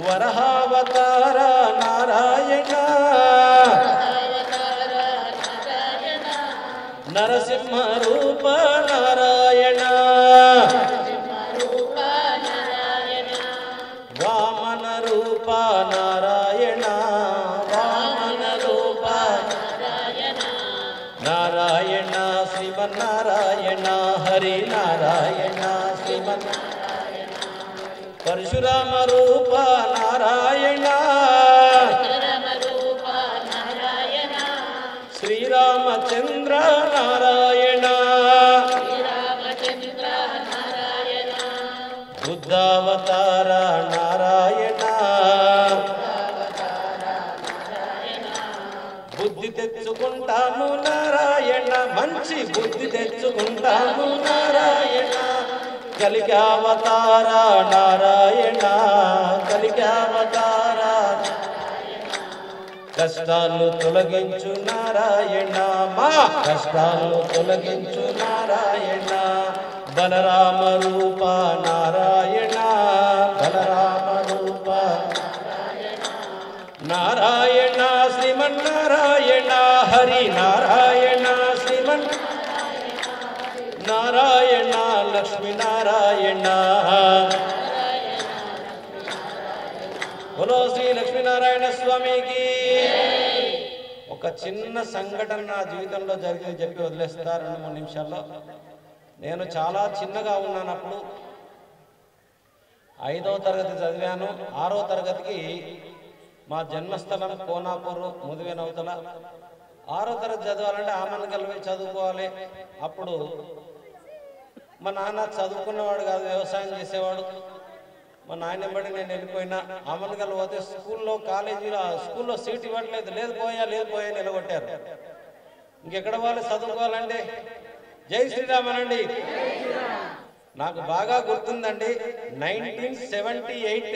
వరహావతార నారాయణ నరసింహ రూప నారాయణ వామన రూప నారాయణ వామన రూప నారాయణ శ్రీమన్నారాయణ హరి నారాయణ శ్రీమన్నారాయణ పరశురామ రూప నారాయణ శ్రీరామచంద్ర నారాయణ బుద్ధావతార నారాయణ బుద్ధి తెచ్చుకుంటాము నారాయణ మంచి బుద్ధి తెచ్చుకుంటాము నారాయణ కలికావతార నారాయణ కలికావతార కష్టాలు తొలగించు నారాయణ మా కష్టాలు తొలగించు నారాయణ బలరామ రూప నారాయణ బలరామ రూప నారాయణ శ్రీమన్నారాయణ హరి నారాయణ శ్రీమన్ నారాయణ లక్ష్మీనారాయణ బోలో శ్రీ లక్ష్మీనారాయణ స్వామికి. ఒక చిన్న సంఘటన నా జీవితంలో జరిగింది చెప్పి వదిలేస్తా 2-3 నిమిషాల్లో. నేను చాలా చిన్నగా ఉన్నానప్పుడు 5వ తరగతి చదివాను. 6వ తరగతికి మా జన్మస్థలం కోనాపూర్ ముదివేనవతల. 6వ తరగతి చదవాలంటే ఆమన్గల్ పోయి చదువుకోవాలి. అప్పుడు మా నాన్న చదువుకున్నవాడు కాదు, వ్యవసాయం చేసేవాడు. మా నాయన బట్టి నేను వెళ్ళిపోయినా. ఆమన్గల్ పోతే స్కూల్లో స్కూల్లో సీట్ ఇవ్వట్లేదు. లేదు పోయా నిలగొట్టారు. ఇంకెక్కడ వాళ్ళు చదువుకోవాలంటే జై శ్రీరామ్ అనండి. నాకు బాగా గుర్తుందండి 1978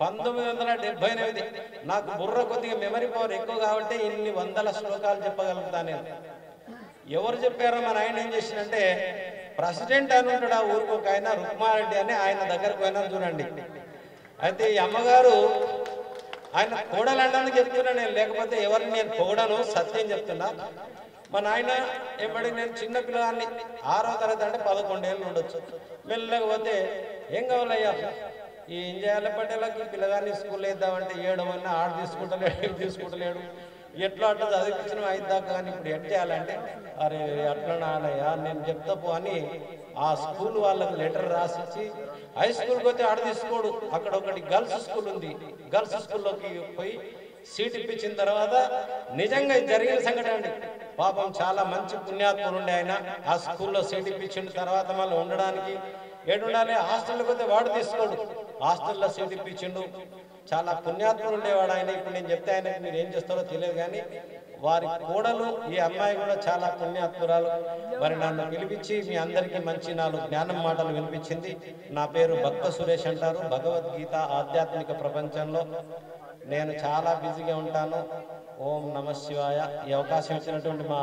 1978 నాకు బుర్ర కొద్దిగా మెమరీ పవర్ ఎక్కువ కాబట్టి ఇన్ని వందల శ్లోకాలు చెప్పగలుగుతా నేను. ఎవరు చెప్పారో మా నాయన ఏం చేసిందంటే, ప్రెసిడెంట్ అని ఉంటాడు ఆ ఊరికి ఒక ఆయన, రుక్మారెడ్డి అని, ఆయన దగ్గరకు పోయినా చూడండి. అయితే ఈ అమ్మగారు ఆయన కోడలండానికి చెప్తున్నా నేను, లేకపోతే ఎవరిని నేను పొగడను, సత్యం చెప్తున్నా. మా నాయన ఏమడి నేను చిన్న పిల్లగాన్ని 6వ తరగతి అంటే 11 ఏళ్ళు ఉండొచ్చు. మెల్లగా పోతే ఏం కావాలయ్యా ఏం చేయాలి పట్టేలాకి పిల్లగాన్ని స్కూల్ వేద్దామంటే 7 మంది ఆడ తీసుకుంటలేడు ఎట్లా అట్లా చదివించిన 5 దాకా. కానీ ఇప్పుడు ఎట్ చేయాలంటే అరే అట్లా నానయ్యా నేను చెప్తా పో అని ఆ స్కూల్ వాళ్ళకి లెటర్ రాసిచ్చి హై స్కూల్కి పోతే ఆడ తీసుకోడు. అక్కడ ఒకటి గర్ల్స్ స్కూల్ ఉంది. గర్ల్స్ స్కూల్లోకి పోయి సీట్ ఇప్పించిన తర్వాత నిజంగా జరిగిన సంఘటన అండి. పాపం చాలా మంచి పుణ్యాత్ములు ఉండే ఆయన. ఆ స్కూల్లో సీట్ ఇప్పించిన తర్వాత మళ్ళీ ఉండడానికి ఏడుండాలి, హాస్టల్కి పోతే వాడు తీసుకోడు, హాస్టల్లో సీట్ ఇప్పించిండు. చాలా పుణ్యాత్ములు ఉండేవాడు ఆయన. ఇప్పుడు నేను చెప్తే ఆయనకు మీరు ఏం చేస్తారో తెలియదు, కానీ వారి కోడలు ఈ అమ్మాయి కూడా చాలా పుణ్యాత్మురాలు. మరి నన్ను పిలిపించి మీ అందరికీ మంచి 4 జ్ఞానం మాటలు వినిపించింది. నా పేరు భక్త సురేష్ అంటారు. భగవద్గీత ఆధ్యాత్మిక ప్రపంచంలో నేను చాలా బిజీగా ఉంటాను. ఓం నమ శివాయ. ఈ అవకాశం ఇచ్చినటువంటి మా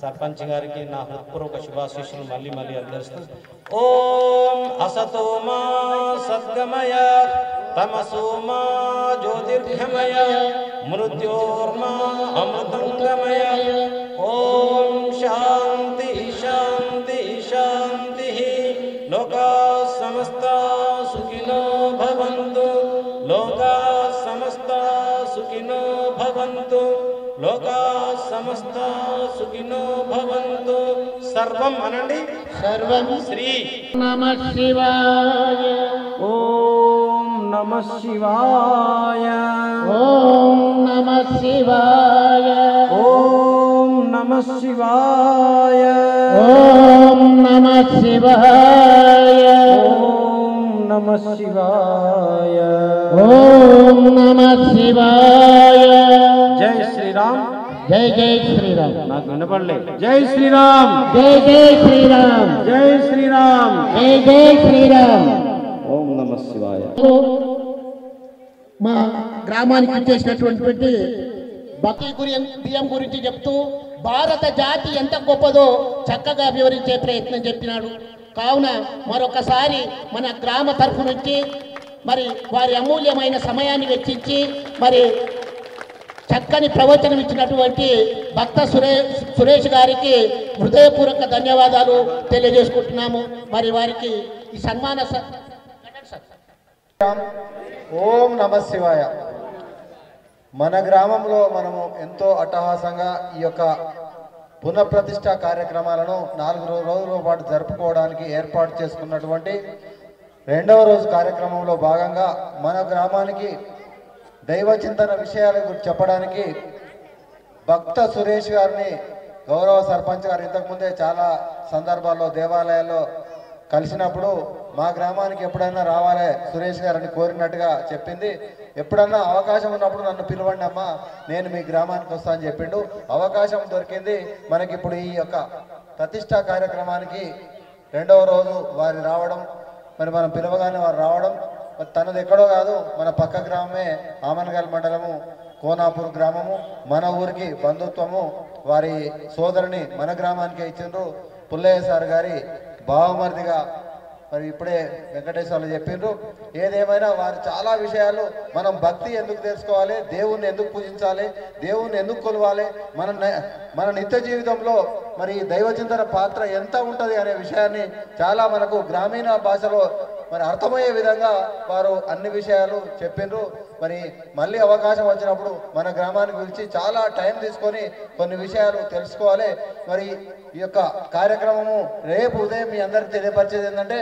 సర్పంచ్ గారికి నా హృత్పూర్వక శుభాశీస్సులు మళ్ళీ అందరిస్తూ, ఓం అసతో మా సద్గమయ తమసో మా జ్యోతిర్గమయ మృత్యోర్మా అమృతంగమయ. ఓం శాంతి శాంతి శాంతి. లోకా సమస్తా సుఖినో భవంతు. లోకా సమస్తా సుఖినో భవంతు. లోకా సమస్తా సుఖినో భవంతు. సర్వం అనండి. సర్వం శ్రీ నమః శివాయ. ఓం నమః శివాయ. ఓం నమః శివాయ. ఓం నమః శివాయ. ఓం శివాయ. ఓం నమః శివాయ. ఓం నమః శివాయ. జై శ్రీరామ్. జై జై శ్రీరామ్. నాకు వినపడలే. జై శ్రీరామ్. జై జై శ్రీరామ్. జై శ్రీరామ్. జై జై శ్రీరామ్. ఓం నమః శివాయ. మా గ్రామానికి వచ్చేసినటువంటి భక్తి బియ్యం గురించి చెప్తూ భారత జాతి ఎంత గొప్పదో చక్కగా వివరించే ప్రయత్నం చెప్పినాడు. కావున మరొకసారి మన గ్రామ తరఫు నుంచి మరి వారి అమూల్యమైన సమయాన్ని వెచ్చించి మరి చక్కని ప్రవచనం ఇచ్చినటువంటి భక్త సురేష్ గారికి హృదయపూర్వక ధన్యవాదాలు తెలియజేసుకుంటున్నాము. మరి వారికి ఈ సన్మాన ఓం నమః శివాయ. మన గ్రామంలో మనము ఎంతో అట్టహాసంగా ఈ యొక్క పునఃప్రతిష్ఠ కార్యక్రమాలను 4 రోజుల పాటు జరుపుకోవడానికి ఏర్పాటు చేసుకున్నటువంటి 2వ రోజు కార్యక్రమంలో భాగంగా మన గ్రామానికి దైవ చింతన విషయాల గురించి చెప్పడానికి భక్త సురేష్ గారిని గౌరవ సర్పంచ్ గారు ఇంతకుముందే చాలా సందర్భాల్లో దేవాలయాల్లో కలిసినప్పుడు మా గ్రామానికి ఎప్పుడైనా రావాలి సురేష్ గారిని కోరినట్టుగా చెప్పింది. ఎప్పుడన్నా అవకాశం ఉన్నప్పుడు నన్ను పిలవండి అమ్మా, నేను మీ గ్రామానికి వస్తా అని చెప్పిండు. అవకాశం దొరికింది మనకి. ఇప్పుడు ఈ యొక్క ప్రతిష్ఠా కార్యక్రమానికి 2వ రోజు వారు రావడం, మరి మనం పిలవగానే వారు రావడం, తనది ఎక్కడో కాదు, మన పక్క గ్రామమే ఆమనగల్ మండలము కోనాపూర్ గ్రామము. మన ఊరికి బంధుత్వము. వారి సోదరుని మన గ్రామానికే ఇచ్చిండ్రు. పుల్లయ్య సార్ గారి బావమరిదిగా మరి ఇప్పుడే వెంకటేశ్వర్లు చెప్పిండ్రు. ఏదేమైనా వారు చాలా విషయాలు, మనం భక్తి ఎందుకు తెలుసుకోవాలి, దేవుణ్ణి ఎందుకు పూజించాలి, దేవుణ్ణి ఎందుకు కొలవాలి, మన నిత్య జీవితంలో మరి దైవచింతన పాత్ర ఎంత ఉంటుంది అనే విషయాన్ని చాలా మనకు గ్రామీణ భాషలో మరి అర్థమయ్యే విధంగా వారు అన్ని విషయాలు చెప్పిండ్రు. మరి మళ్ళీ అవకాశం వచ్చినప్పుడు మన గ్రామానికి పిలిచి చాలా టైం తీసుకొని కొన్ని విషయాలు తెలుసుకోవాలి. మరి ఈ యొక్క కార్యక్రమము రేపు ఉదయం మీ అందరికి తెలియపరిచేది ఏంటంటే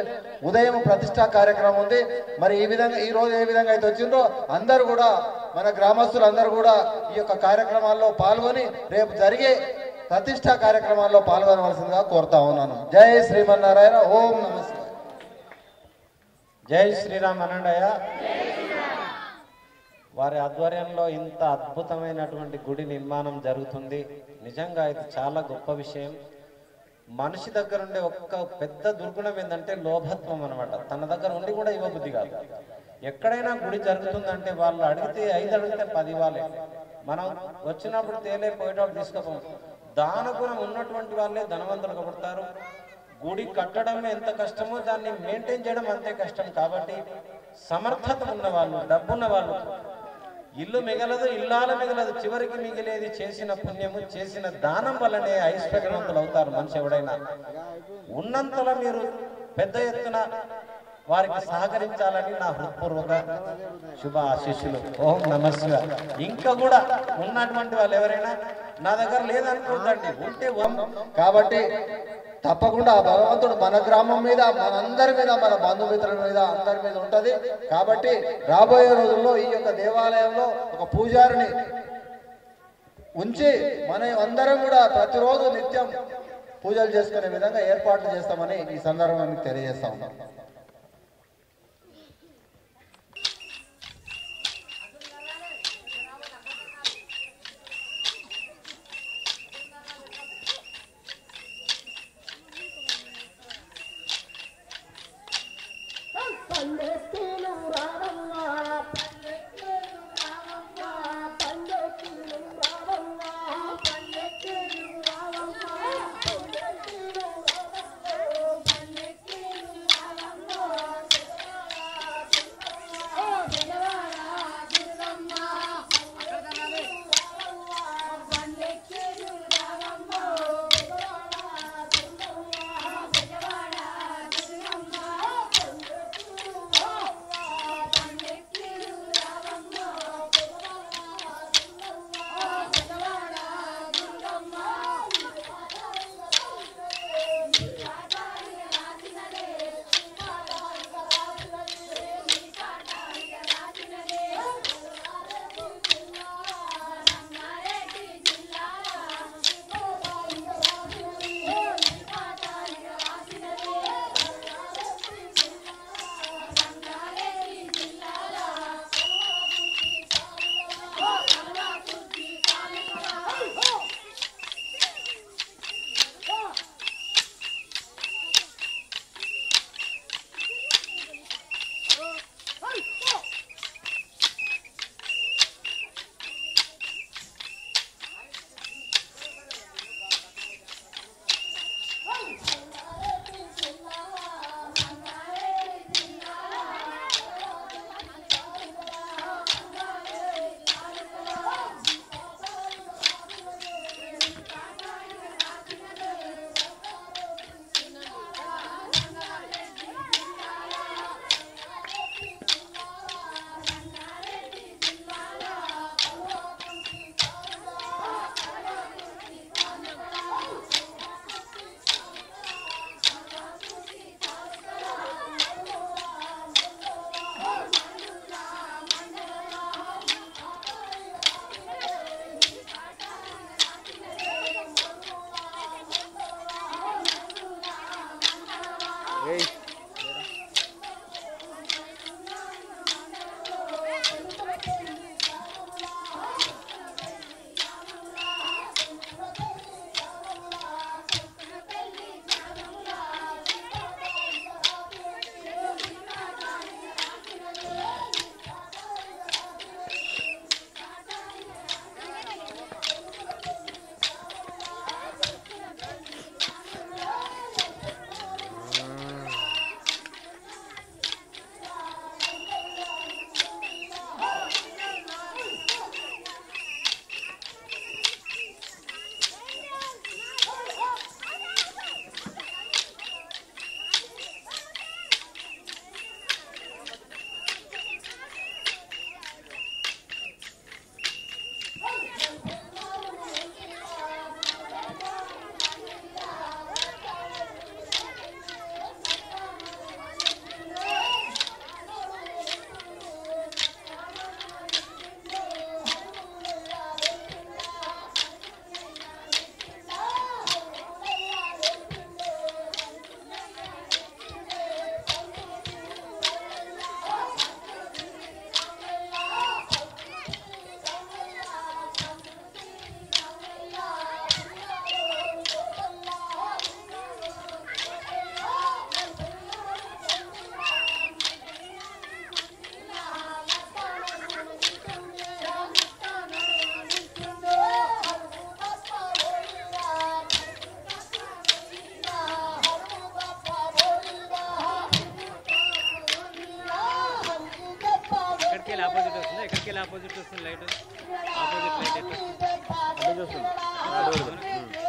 ఉదయం ప్రతిష్ఠా కార్యక్రమం ఉంది. మరి ఈ విధంగా ఈ రోజు ఏ విధంగా అయితే వచ్చిందో అందరూ కూడా మన గ్రామస్తులు అందరూ కూడా ఈ యొక్క కార్యక్రమాల్లో పాల్గొని రేపు జరిగే ప్రతిష్ఠా కార్యక్రమాల్లో పాల్గొనవలసిందిగా కోరుతా ఉన్నాను. జై శ్రీమన్నారాయణ. ఓం నమస్తే. జై శ్రీరామ్ అనండయ్య. వారి ఆధ్వర్యంలో ఇంత అద్భుతమైనటువంటి గుడి నిర్మాణం జరుగుతుంది. నిజంగా ఇది చాలా గొప్ప విషయం. మనిషి దగ్గర ఉండే ఒక్క పెద్ద దుర్గుణం ఏంటంటే లోభత్వం అనమాట. తన దగ్గర ఉండి కూడా ఇవ్వబుద్ధి కాదు. ఎక్కడైనా గుడి జరుగుతుందంటే వాళ్ళు అడిగితే 5 అడిగితే 10 ఇవ్వాలి. మనం వచ్చినప్పుడు తేలే పోయేటప్పుడు తీసుకోపోం. దాన గుణం ఉన్నటువంటి వాళ్ళే ధనవంతులు కబడతారు. గుడి కట్టడం ఎంత కష్టమో దాన్ని మెయింటైన్ చేయడం అంతే కష్టం. కాబట్టి సమర్థత ఉన్న వాళ్ళు, డబ్బున్న వాళ్ళు, ఇల్లు మిగలదు, ఇల్లాల మిగలదు, చివరికి మిగిలేది చేసిన పుణ్యము, చేసిన దానం వల్లనే ఐశ్వర్యవంతులు అవుతారు మనిషి ఎవడైనా. ఉన్నంతలో మీరు పెద్ద ఎత్తున వారికి సహకరించాలని నా హృత్పూర్వక శుభ ఆశీస్సులు. ఓం నమః శివాయ. ఇంకా కూడా ఉన్నటువంటి వాళ్ళు ఎవరైనా నా దగ్గర లేదనుకుందండి, ఉంటే కాబట్టి తప్పకుండా ఆ భగవంతుడు మన గ్రామం మీద, మనందరి మీద, మన బంధుమిత్రుల మీద, అందరి మీద ఉంటది. కాబట్టి రాబోయే రోజుల్లో ఈ యొక్క దేవాలయంలో ఒక పూజారిని ఉంచి మన అందరం కూడా ప్రతిరోజు నిత్యం పూజలు చేసుకునే విధంగా ఏర్పాట్లు చేస్తామని ఈ సందర్భంగా మీకు తెలియజేస్తా ఉన్నాం. అక్కడికి వెళ్ళి ఆపోజిట్ వస్తుందా? ఎక్కడికి వెళ్ళి ఆపోజిట్ వస్తుంది లైట్? ఆపోజిట్ లైట్ ఎట్లా వస్తుంది? అడ్డు చూస్తుంది.